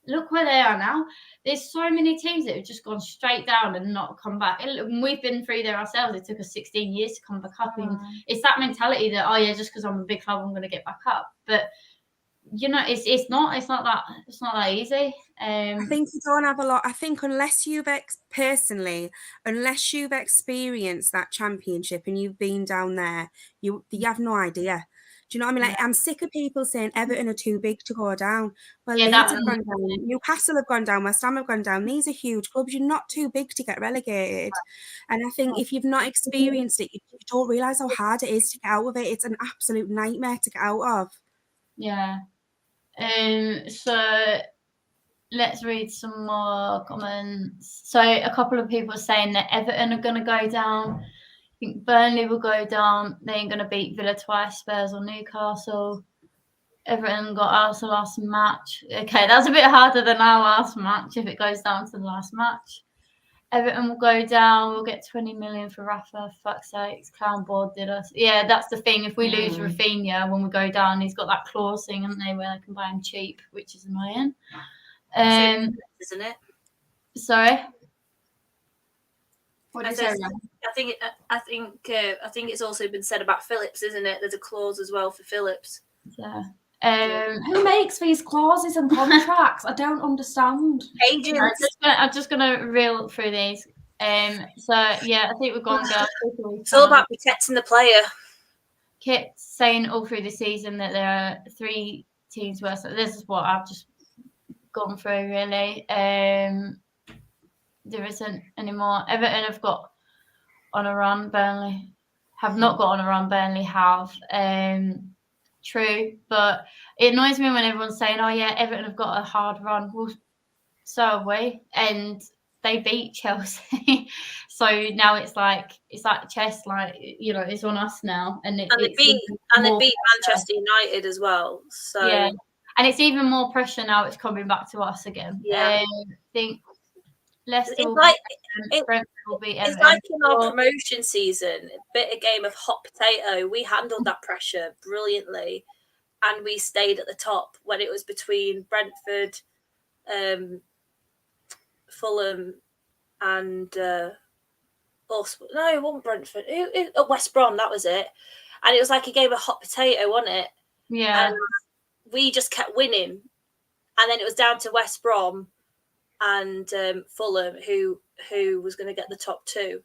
Look where they are now. There's so many teams that have just gone straight down and not come back. And we've been through there ourselves. It took us 16 years to come back up. And it's that mentality that, oh yeah, just because I'm a big club, I'm going to get back up. But you know, it's not that easy. I think you don't have a lot. I think unless you've experienced that Championship and you've been down there, you have no idea. Do you know what I mean? Like, I'm sick of people saying Everton are too big to go down. Well, Yeah, Leeds that's have gone down, Newcastle have gone down, West Ham have gone down. These are huge clubs. You're not too big to get relegated. And I think if you've not experienced it, you don't realise how hard it is to get out of it. It's an absolute nightmare to get out of. Yeah. So let's read some more comments. So a couple of people are saying that Everton are going to go down. I think Burnley will go down. They ain't going to beat Villa twice, Spurs or Newcastle. Everton got Arsenal last match. Okay, that's a bit harder than our last match if it goes down to the last match. Everton will go down. We'll get 20 million for Rafa. Fuck's sakes, clown board did us. Yeah, that's the thing. If we lose Rafinha when we go down, he's got that clause thing, haven't they, where they can buy him cheap, which is annoying. Isn't it? Sorry. What did you say? I think it's also been said about Phillips, isn't it? There's a clause as well for Phillips. Yeah. Who makes these clauses and contracts? I don't understand. Agents. I'm just gonna reel through these. So yeah, I think we've gone girls. It's all about protecting the player. Kept saying all through the season that there are 3 teams worse. This is what I've just gone through really. There isn't anymore. Everton have got on a run. Burnley have not got on a run. Burnley have. True, but it annoys me when everyone's saying, "Oh yeah, Everton have got a hard run." Well, so have we, and they beat Chelsea. So now it's like chess, like it's on us now, and they beat Manchester United as well. So yeah, and it's even more pressure now. It's coming back to us again. Yeah, I think Leicester it's will like will beat it's Everton. like in our promotion season, a bit of game of hot potato. We handled that pressure brilliantly, and we stayed at the top when it was between Brentford, Fulham, and it wasn't Brentford. West Brom, that was it. And it was like a game of hot potato, wasn't it? Yeah. And we just kept winning, and then it was down to West Brom and Fulham, who was going to get the top 2.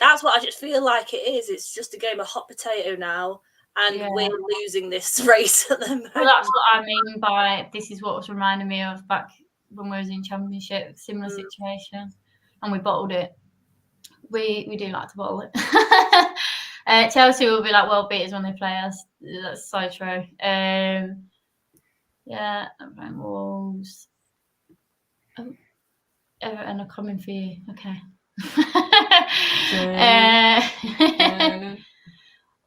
That's what I just feel like it is. It's just a game of hot potato now, and we're losing this race at the moment. Well, that's what I mean by this is what was reminding me of back when we was in Championship, similar situation, and we bottled it. We do like to bottle it. Chelsea will be like world beaters when they play us. That's so true. Yeah, Wolves. Everton are coming for you. Okay.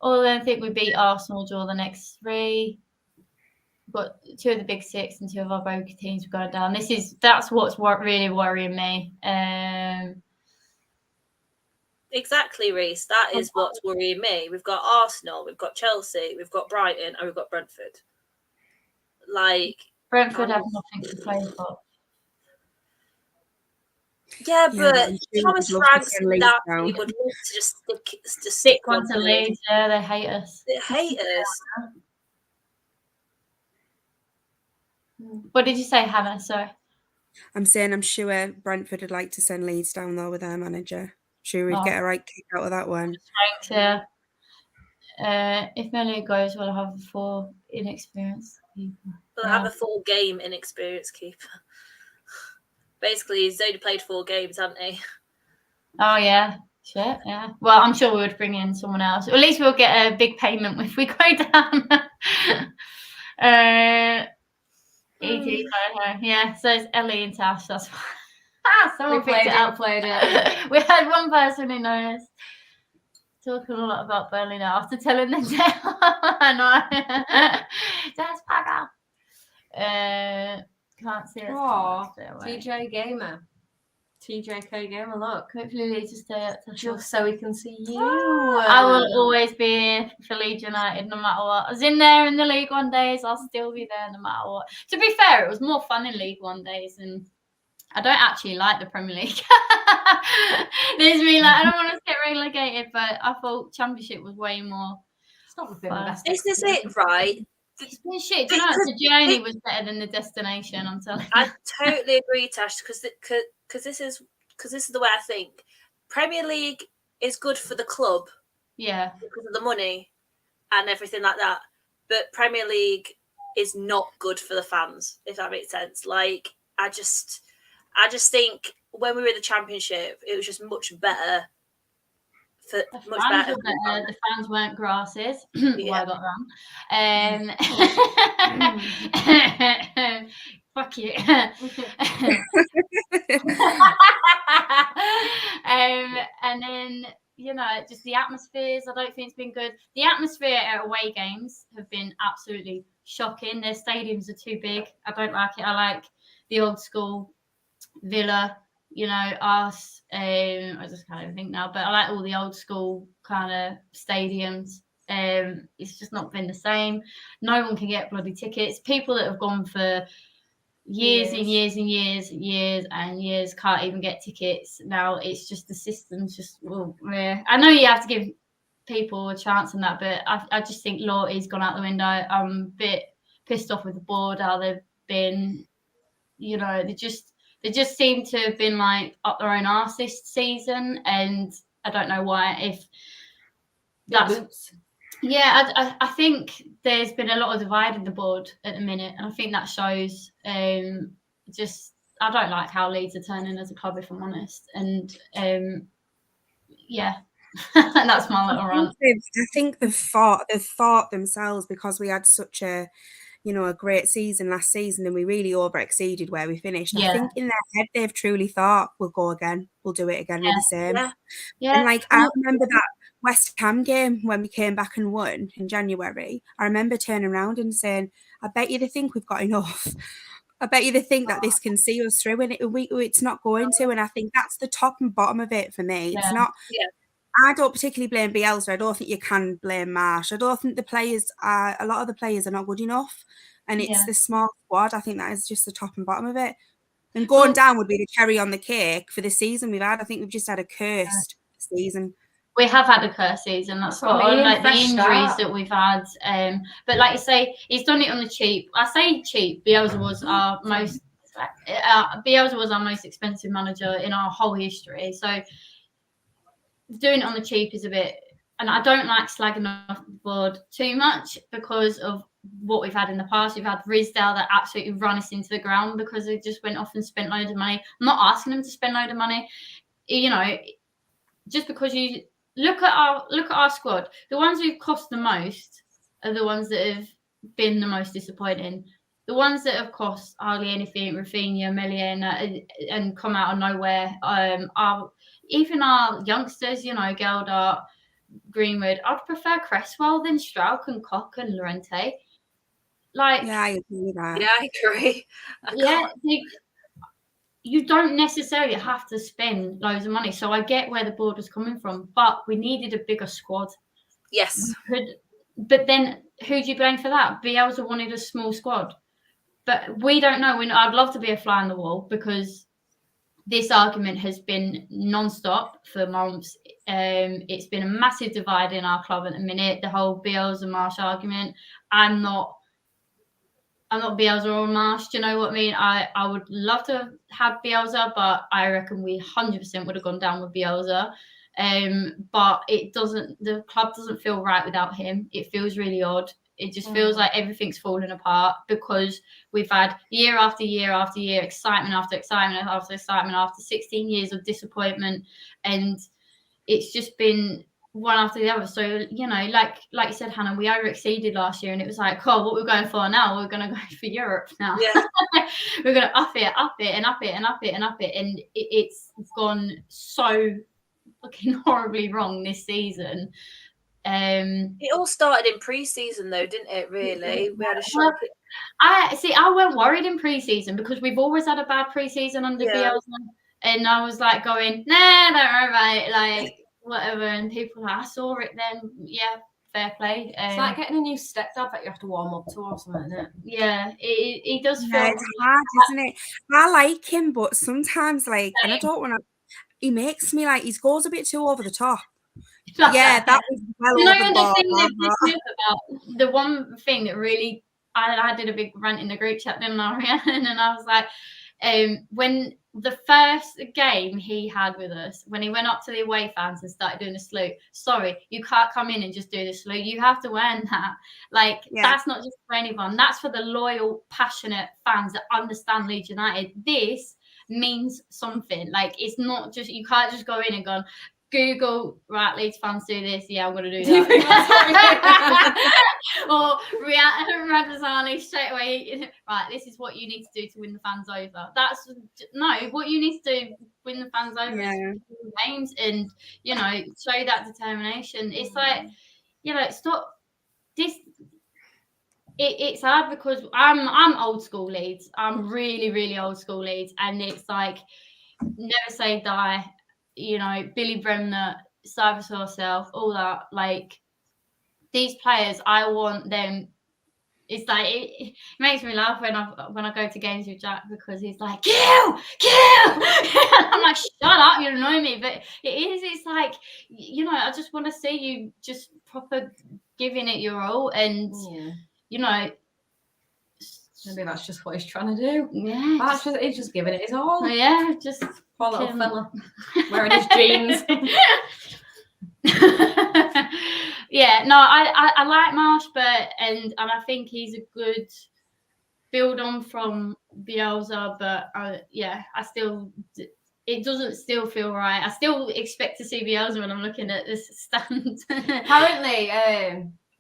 Although I think we beat Arsenal, draw the next 3. But 2 of the big 6 and 2 of our bogey teams have gone down. That's what's really worrying me. Exactly, Reese. That is what's worrying me. We've got Arsenal, we've got Chelsea, we've got Brighton, and we've got Brentford. Brentford have nothing to play for. Yeah, but Thomas Frank's that he would love to just stick one to Leeds. Yeah, they hate us. They hate us. What did you say, Hannah? Sorry. I'm saying I'm sure Brentford would like to send Leeds down though with their manager. Sure we'd get a right kick out of that one. Thanks, yeah. If Melly goes, we'll have 4 inexperienced people. We'll have a 4 game inexperienced keeper. Basically, he's only played 4 games, hasn't he? Oh, yeah. Shit, yeah. Well, I'm sure we would bring in someone else. Or at least we'll get a big payment if we go down. Yeah, so it's Ellie and Tash. That's fine. Someone picked it up. Played it. We had one person who knows. Talking a lot about Burnley now after telling them I know. Just pack up. Can't see it. 𝐃𝐎�𝐶, look. Hopefully Leeds will stay up. Just so we can see you. I will always be here for Leeds United no matter what. I was in there in the League One days. I'll still be there no matter what. To be fair, it was more fun in League One days, and I don't actually like the Premier League. There's me like I don't want to get relegated, but I thought Championship was way more. It's not been the best. This is it, right? It's been shit. Do you know, the journey was better than the destination. I'm telling you. I totally agree, Tash, because this is the way I think. Premier League is good for the club, yeah, because of the money and everything like that. but Premier League is not good for the fans, if that makes sense. Like, I just think when we were in the Championship, it was just much better. The fans were better. The fans weren't grasses. Yeah. I got wrong. Fuck you. And then, you know, just the atmospheres, I don't think it's been good. The atmosphere at away games have been absolutely shocking. Their stadiums are too big. I don't like it. I like the old school Villa, you know, us. I just can't even think now, but I like all the old school kind of stadiums. It's just not been the same. No one can get bloody tickets. People that have gone for years and years and years can't even get tickets. Now it's just the system's just, well, yeah. I know you have to give people a chance on that, but I just think loyalty's gone out the window. I'm a bit pissed off with the board, how they've been, you know, they just seem to have been like up their own arse this season, and I don't know why. If that's I think there's been a lot of divide in the board at the minute, and I think that shows. Just I don't like how Leeds are turning as a club, if I'm honest, and yeah. That's my little rant. I think they've fought themselves, because we had such a, you know, a great season last season, and we really over-exceeded where we finished. I think in their head they've truly thought, we'll go again, we'll do it again with the same. And like, I remember that West Ham game when we came back and won in January. I remember turning around and saying, I bet you they think we've got enough. I bet you they think that this can see us through, and it's not going to. And I think that's the top and bottom of it for me. It's not. I don't particularly blame Bielsa. I don't think you can blame Marsch. I don't think a lot of the players are not good enough, and it's the small squad. I think that is just the top and bottom of it. And going down would be the cherry on the cake for the season we've had. I think we've just had a cursed season. We have had a cursed season. That's what I mean. Like the injuries that we've had. But like you say, he's done it on the cheap. I say cheap. Bielsa was our most expensive manager in our whole history. So doing it on the cheap is a bit, and I don't like slagging off the board too much because of what we've had in the past. We've had Rizdale that absolutely run us into the ground because they just went off and spent loads of money. I'm not asking them to spend loads of money, you know. Just because you look at our squad, the ones who've cost the most are the ones that have been the most disappointing. The ones that have cost hardly anything, Rafinha, Melier, and come out of nowhere, are even our youngsters, you know, Geldart, Greenwood. I'd prefer Cresswell than 𝐃𝐿 and Koch and Llorente. Like, yeah, I agree with that. Yeah, I agree. You don't necessarily have to spend loads of money. So I get where the board was coming from, but we needed a bigger squad. Yes. But then who do you blame for that? Bielsa wanted a small squad. But we don't know. I'd love to be a fly on the wall, because this argument has been non-stop for months. It's been a massive divide in our club at the minute, the whole Bielsa and Marsch argument. I'm not Bielsa or Marsch. Do you know what I mean? I would love to have had Bielsa, but I reckon we 100% would have gone down with Bielsa. But the club doesn't feel right without him. It feels really odd. It just feels like everything's falling apart, because we've had year after year after year, excitement after excitement after excitement after 16 years of disappointment, and it's just been one after the other. So, you know, like you said, Hannah, we over-exceeded last year, and it was like, oh, what we're going for now? We're going to go for Europe now. Yeah. We're going to up it, and up it, and up it, and up it. And it's gone so fucking horribly wrong this season. It all started in pre-season though, didn't it, really? We had a shock. I weren't worried in pre-season, because we've always had a bad pre-season under Bielsa. And I was like going, nah, don't worry about it, like, whatever. And people like, I saw it then. Yeah, fair play. It's like getting a new stepdad that you have to warm up to or something, isn't it? Yeah, it does feel. It's hard, isn't it? I like him, but sometimes, like, and I don't want to, he makes me like, he goes a bit too over the top. Yeah, that was well over the about the one thing that really, I did a big rant in the group chat then, Marianne, and I was like, when the first game he had with us, when he went up to the away fans and started doing the salute, sorry, you can't come in and just do the salute. You have to earn that. Like, that's not just for anyone. That's for the loyal, passionate fans that understand Leeds United. This means something. Like, it's not just, you can't just go in and go, Google, right, Leeds fans do this. Yeah, I'm going to do that. Or Radazani straight away, right, this is what you need to do to win the fans over. That's no, what you need to do win the fans over is win games and, you know, show that determination. It's like, you know, stop this. It's hard because I'm old school Leeds. I'm really, really old school Leeds. And it's like, never say die. You know, Billy Bremner, Service Herself, all that. Like, these players, I want them. It's like it makes me laugh when I go to games with Jack, because he's like, kill. I'm like, shut up, you annoy me. But it's like, you know, I just want to see you just proper giving it your all, and you know. Maybe that's just what he's trying to do. Yeah, he's just giving it his all. Yeah, just poor little fella wearing his jeans. Yeah, no, I like Marsch, and I think he's a good build on from Bielsa, but I still, it doesn't still feel right. I still expect to see Bielsa when I'm looking at this stand. Apparently,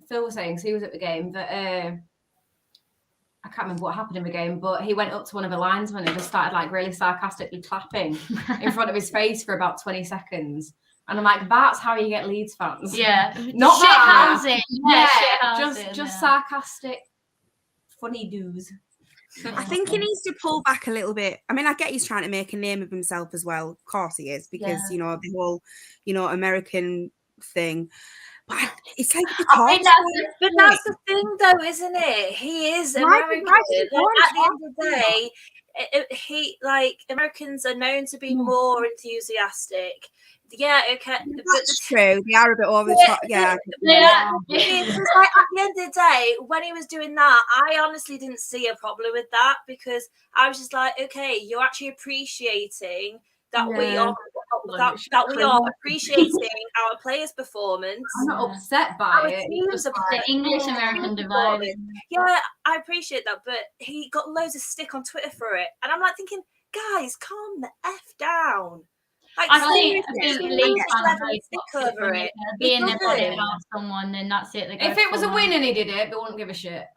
Phil was saying, because he was at the game, that I can't remember what happened in the game, but he went up to one of the linesmen and just started like really sarcastically clapping in front of his face for about 20 seconds. And I'm like, that's how you get Leeds fans. Yeah. Not that. Yeah, just sarcastic, funny dudes. I think he needs to pull back a little bit. I mean, I get he's trying to make a name of himself as well. Of course he is, because, you know, the whole, you know, American thing. But it's like but that's the thing, though, isn't it? He is American. Like, at the end of the day, Americans are known to be more enthusiastic. Yeah, okay. That's true. They are a bit over the top. Yeah. It's just like, at the end of the day, when he was doing that, I honestly didn't see a problem with that, because I was just like, okay, you're actually appreciating that we are appreciating our players' performance. I'm not upset by it. It's the English-American divide. Yeah, I appreciate that, but he got loads of stick on Twitter for it, and I'm like thinking, guys, calm the F down. Like, I think Leeds fans over it. Being their body about someone, then that's it. If it was a win and he did it, they wouldn't give a shit.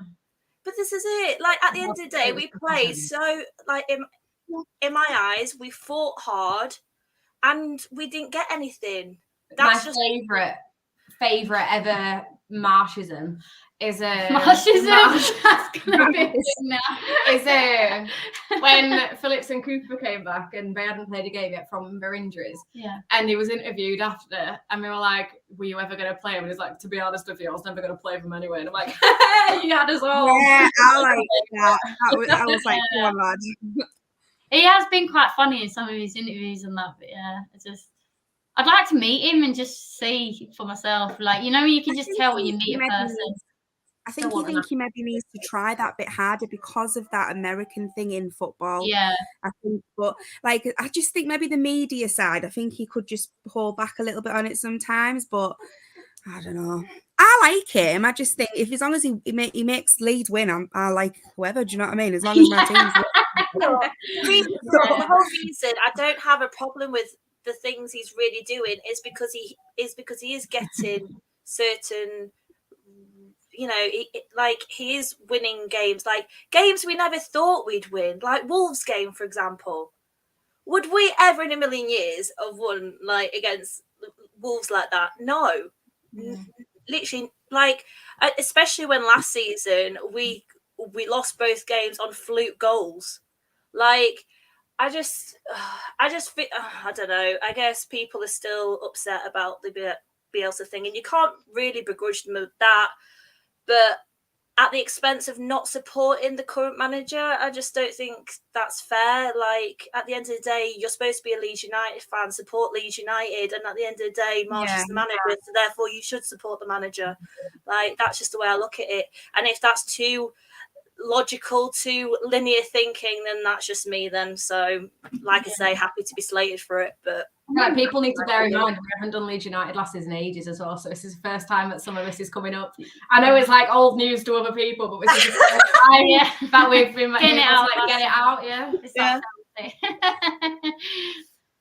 But this is it. Like, at the end of the day, we played so, like, in my eyes, we fought hard, and we didn't get anything. That's my just favorite ever Marshism is when Phillips and Cooper came back and they hadn't played a game yet from their injuries. Yeah. And he was interviewed after, and we were like, "Were you ever going to play him?" And he's like, "To be honest with you, I was never going to play him anyway." And I'm like, "Hey, you had us all." Yeah, I like that. I was like, "Come on, lad." He has been quite funny in some of his interviews and that, but yeah, I'd like to meet him and just see for myself. Like, you know, you can just tell when you meet a person. I think he maybe needs to try that bit harder because of that American thing in football. Yeah. I think, but like, I just think maybe the media side, I think he could just hold back a little bit on it sometimes, but I don't know. I like him. I just think as long as he makes Leeds win, I like whoever. Do you know what I mean? As long as my team's the whole reason I don't have a problem with the things he's really doing is because he is getting certain, you know, he is winning games, like games we never thought we'd win, like Wolves game, for example. Would we ever in a million years have won like against Wolves like that? No. Literally, like, especially when last season we lost both games on fluke goals. Like, I just feel, I don't know. I guess people are still upset about the Bielsa thing, and you can't really begrudge them of that. But at the expense of not supporting the current manager, I just don't think that's fair. Like, at the end of the day, you're supposed to be a Leeds United fan, support Leeds United, and at the end of the day, Marsch is the manager, so therefore you should support the manager. Like, that's just the way I look at it. And if that's too, logical to linear thinking, then that's just me then. So, like I say, happy to be slated for it. But like, people need to bear in mind we haven't done Leeds United last season in ages as well. So this is the first time that some of this is coming up. I know it's like old news to other people, but this is the first time that we've been Getting it out, get it out. Yeah.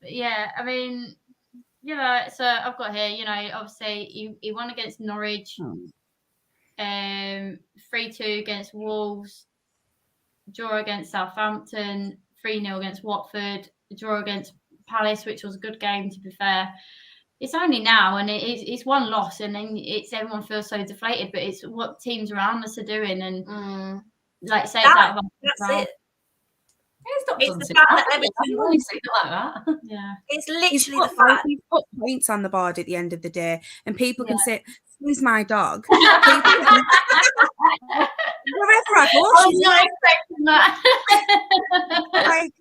But yeah, I mean, you know, so I've got here, you know, obviously he won against Norwich, 3-2 against Wolves, draw against Southampton, 3-0 against Watford, draw against Palace, which was a good game, to be fair. It's only now, and it's one loss, and then everyone feels so deflated, but it's what teams around us are doing, and like say that's it. It's the fact that Everton won. Like that. Yeah, it's literally the fact he's put points on the board at the end of the day, and people can say, "Who's my dog?" Wherever I go, I was not expecting that. like,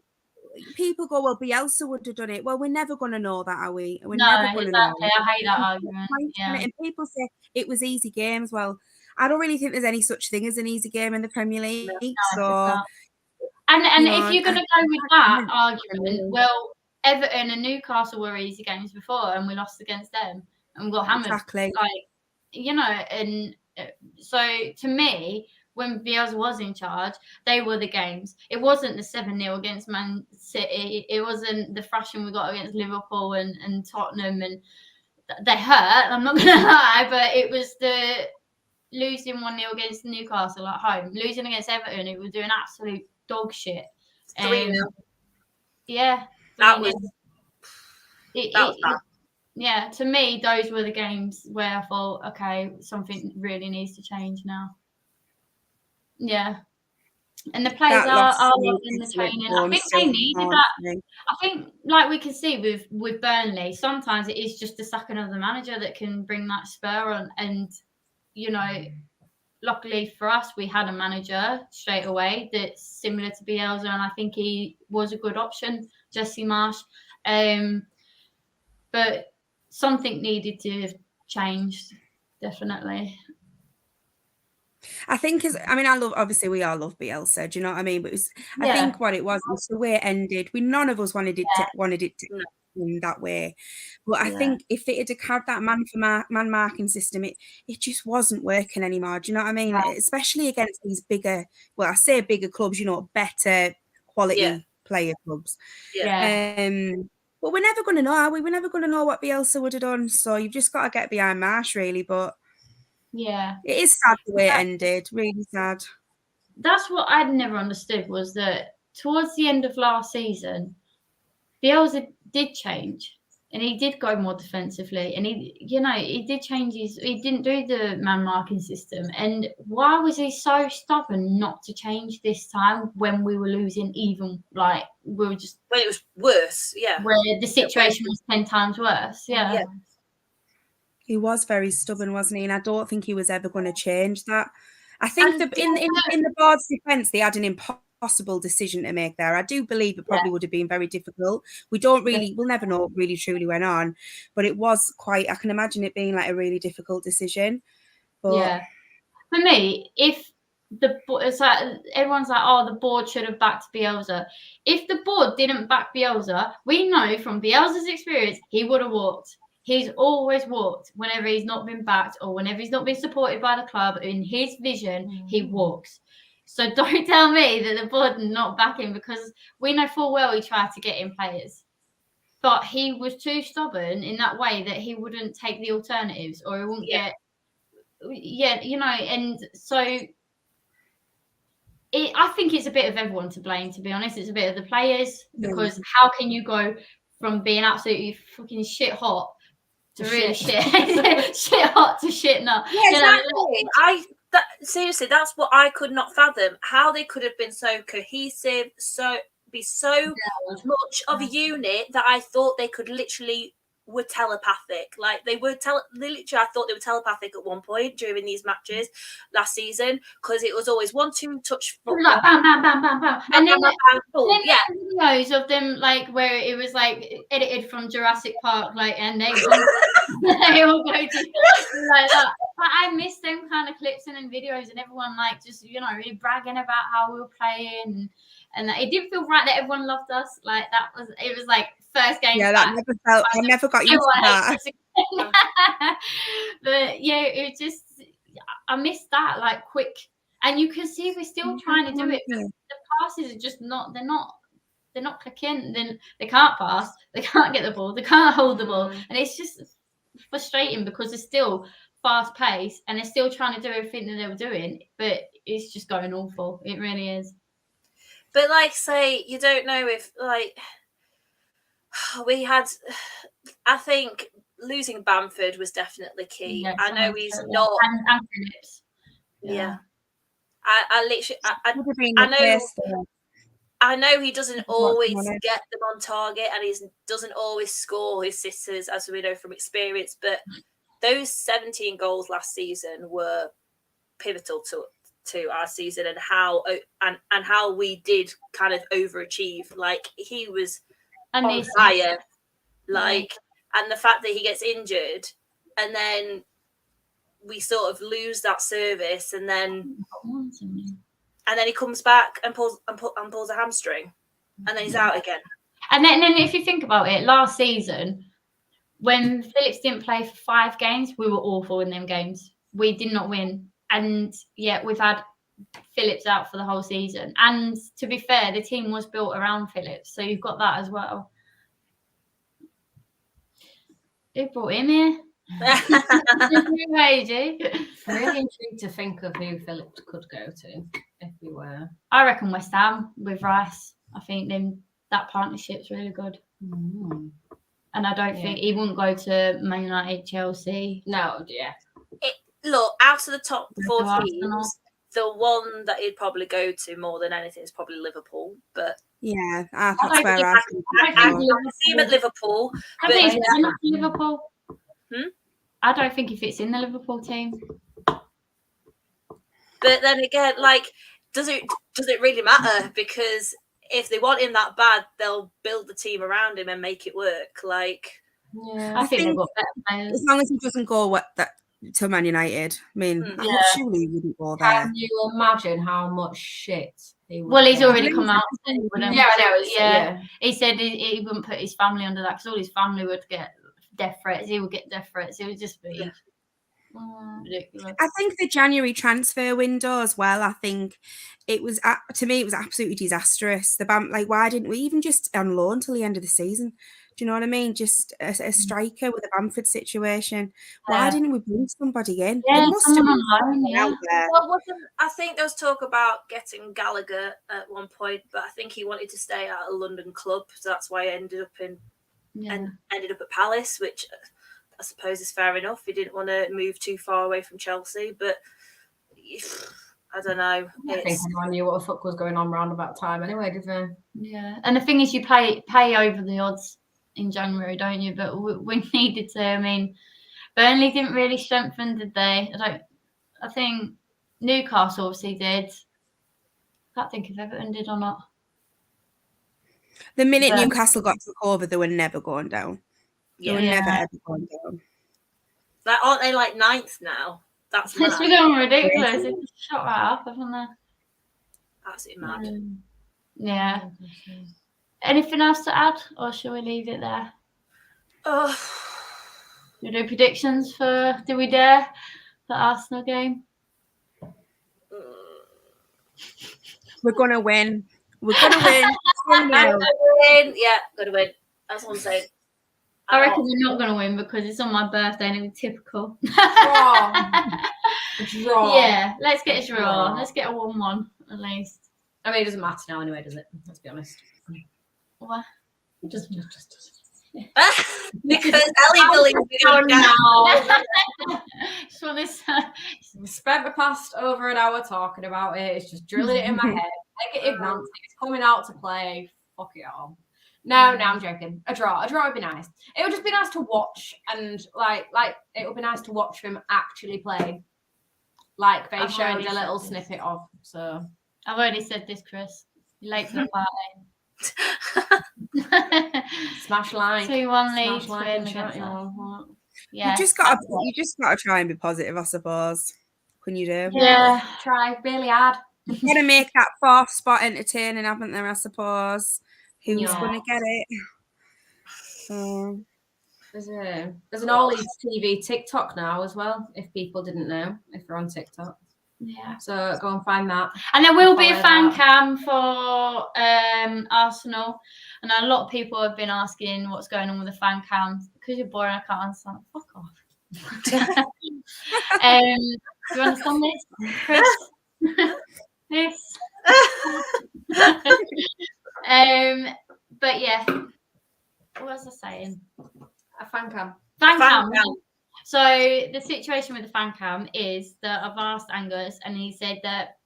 people go, "Well, Bielsa would have done it." Well, we're never going to know that, are we? We're No, never going to know. I hate that argument. Yeah. And people say it was easy games. Well, I don't really think there's any such thing as an easy game in the Premier League. So. And if you're going to go with that argument, well, Everton and Newcastle were easy games before, and we lost against them, and we got hammered. Exactly. Like, you know, and so to me, when Bielsa was in charge, they were the games. It wasn't the 7-0 against Man City. It wasn't the thrashing we got against Liverpool and Tottenham, and they hurt. I'm not going to lie, but it was the losing 1-0 against Newcastle at home, losing against Everton. It was doing absolute dog shit. 3-0. Yeah, that was bad. Yeah, to me, those were the games where I thought, okay, something really needs to change now. Yeah, and the players are loving the training. I think they needed that. I think, like we can see with Burnley, sometimes it is just the sacking of the manager that can bring that spur on. And you know, luckily for us, we had a manager straight away that's similar to Bielsa, and I think he was a good option, Jesse Marsch. But something needed to have changed, definitely. I think, obviously we all love Bielsa, do you know what I mean? But it was, I think what it was the way it ended. None of us wanted it to in that way. But I think if it had had that man marking system, it just wasn't working anymore. Do you know what I mean? Right. Especially against these bigger, well, I say bigger clubs, you know, better quality player clubs. Yeah. But we're never going to know, are we? We're never going to know what Bielsa would have done. So you've just got to get behind Marsch, really. But yeah, it is sad the way it ended. Really sad. That's what I'd never understood, was that towards the end of last season, Bielsa did change, and he did go more defensively, and he did change he didn't do the man marking system. And why was he so stubborn not to change this time when we were losing, even like we were just when it was worse, where the situation was 10 times worse. Yeah. He was very stubborn, wasn't he? And I don't think he was ever going to change that. I think in the board's defence, they had an impossible decision to make there. I do believe it probably would have been very difficult. We'll never know what really truly went on, but it was quite, I can imagine it being like a really difficult decision. But for me, if it's like everyone's like, oh, the board should have backed Bielsa. If the board didn't back Bielsa, we know from Bielsa's experience, he would have walked. He's always walked whenever he's not been backed or whenever he's not been supported by the club. In his vision, he walks. So don't tell me that the board did not back him, because we know full well he tried to get in players. But he was too stubborn in that way that he wouldn't take the alternatives, or he wouldn't get... Yeah, you know, and so... I think it's a bit of everyone to blame, to be honest. It's a bit of the players, because how can you go from being absolutely fucking shit hot to really shit hot to shit not? Yeah, exactly. Seriously, that's what I could not fathom. How they could have been so cohesive, so much of a unit that I thought they could literally were telepathic. Like they were literally, I thought they were telepathic at one point during these matches last season, because it was always 1-2 touch football. Like bam, bam, bam, bam, bam. And then videos of them like where it was like edited from Jurassic Park, like, and they all go to like that. I miss them kind of clips and then videos and everyone like just really bragging about how we were playing and that it didn't feel right that everyone loved us. Like it was like first game. Yeah, that never felt. I never got used to that. But yeah, it just I missed that like quick, and you can see we're still trying to do it. But the passes are just not. They're not clicking. Then they can't pass. They can't get the ball. They can't hold the ball, and it's just frustrating because they're still fast paced and they're still trying to do everything that they were doing, but it's just going awful. It really is. But like, say you don't know if like we had. I think losing Bamford was definitely key. Yeah, I know he's not. And Phillips. Yeah. I literally. I know he doesn't always get them on target and he doesn't always score his sisters, as we know from experience, but those 17 goals last season were pivotal to our season and how we did kind of overachieve. Like he was on fire, like, and the fact that he gets injured and then we sort of lose that service and then he comes back and pulls a hamstring, and then he's out again. And then if you think about it, last season, when Phillips didn't play for 5 games, we were awful in them games. We did not win. And yeah, we've had Phillips out for the whole season. And to be fair, the team was built around Phillips, so you've got that as well. Who brought him here? Really intrigued to think of who Phillips could go to if we were. I reckon West Ham with Rice. I think that partnership's really good. Mm. And I don't think he wouldn't go to Man United, Chelsea. No, yeah. Look, out of the top 4 teams, the one that he'd probably go to more than anything is probably Liverpool. But yeah, that's where I see him at Liverpool. I think it's enough for Liverpool. Hmm? I don't think he fits in the Liverpool team. But then again, like, does it really matter? Because if they want him that bad, they'll build the team around him and make it work. Like, yeah, I think they've got better players. As long as he doesn't go to Man United, I mean, surely he wouldn't go there. Can you imagine how much shit he would? Well, he's already come out. Yeah, I know. Yeah, he said he wouldn't put his family under that because all his family would get death threats. He would get death threats. It would just be ridiculous. I think the January transfer window as well. I think it was to me it was absolutely disastrous. Why didn't we even just on loan till the end of the season? Do you know what I mean? Just a striker with a Bamford situation. Why didn't we bring somebody in? Yeah, someone online. Out there. Well, I think there was talk about getting Gallagher at one point, but I think he wanted to stay at a London club, so that's why he ended up at Palace, which I suppose is fair enough. He didn't want to move too far away from Chelsea, but I don't know. I think everyone knew what the fuck was going on around about time anyway, didn't they? Yeah, and the thing is, you pay over the odds in January, don't you? But we needed to. I mean, Burnley didn't really strengthen, did they? I think Newcastle obviously did. I can't think if Everton did or not. The minute Newcastle got took over, they were never going down. They were never ever going down. Like, aren't they like 9th now? That's it's become ridiculous. It's shot right up, haven't they? Absolutely mad. Yeah. Anything else to add, or shall we leave it there? Oh, We do predictions for Do We Dare for Arsenal game? We're gonna win. We're gonna win. Yeah, gonna win. That's what I'm saying. I reckon we're not gonna win because it's on my birthday and it's typical. Draw. Yeah, let's get a draw. Let's get a 1-1 at least. I mean, it doesn't matter now anyway, does it? Let's be honest. What? Just because Ellie believes it now. Just want this. Spent the past over an hour talking about it. It's just drilling it in my head. Negative Nancy. It's coming out to play. Fuck it all. No, I'm joking. A draw would be nice. It would just be nice to watch, and like it would be nice to watch them actually play. Like they showed a little snippet of. So I've already said this, Chris. You're late for the party. Smash like 2-1 Leeds smash like win and against chat, us. yeah. You just gotta try and be positive, I suppose. When you do, Yeah. Try really hard. you've got to make that 4th spot entertaining, haven't there? I suppose. Who's Yeah. gonna get it? So, There's an All Leeds TV TikTok now as well. If people didn't know, if they're on TikTok, Yeah. so go and find that. And there will be a Follow fan that. cam for Arsenal, and a lot of people have been asking what's going on with the fan cams. Because you're boring, I can't understand. Fuck off. Do you understand this, Chris? This. But yeah, what was I saying? A fan cam. Fan Fan cam. cam. So the situation with the fan cam is that I've asked Angus, and he said that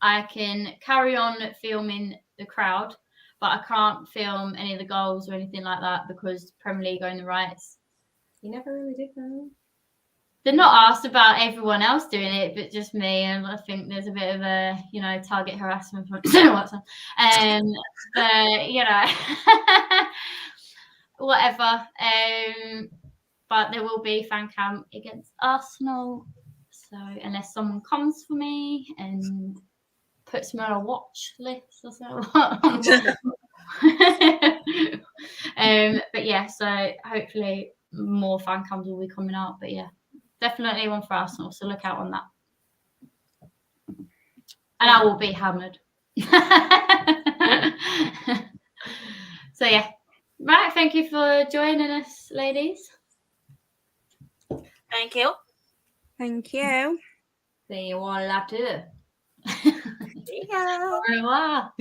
I can carry on filming the crowd, but I can't film any of the goals or anything like that because Premier League own the rights. You never really did though. They're not asked about everyone else doing it, but just me. And I think there's a bit of a, target harassment. But whatever. But there will be fan cam against Arsenal. So unless someone comes for me and puts me on a watch list or so. But yeah, so hopefully more fan cams will be coming out. But yeah, definitely one for Arsenal. So look out on that. And I will be hammered. So yeah. Right, thank you for joining us, ladies. Thank you. thank you. See you all later. See ya. Au revoir.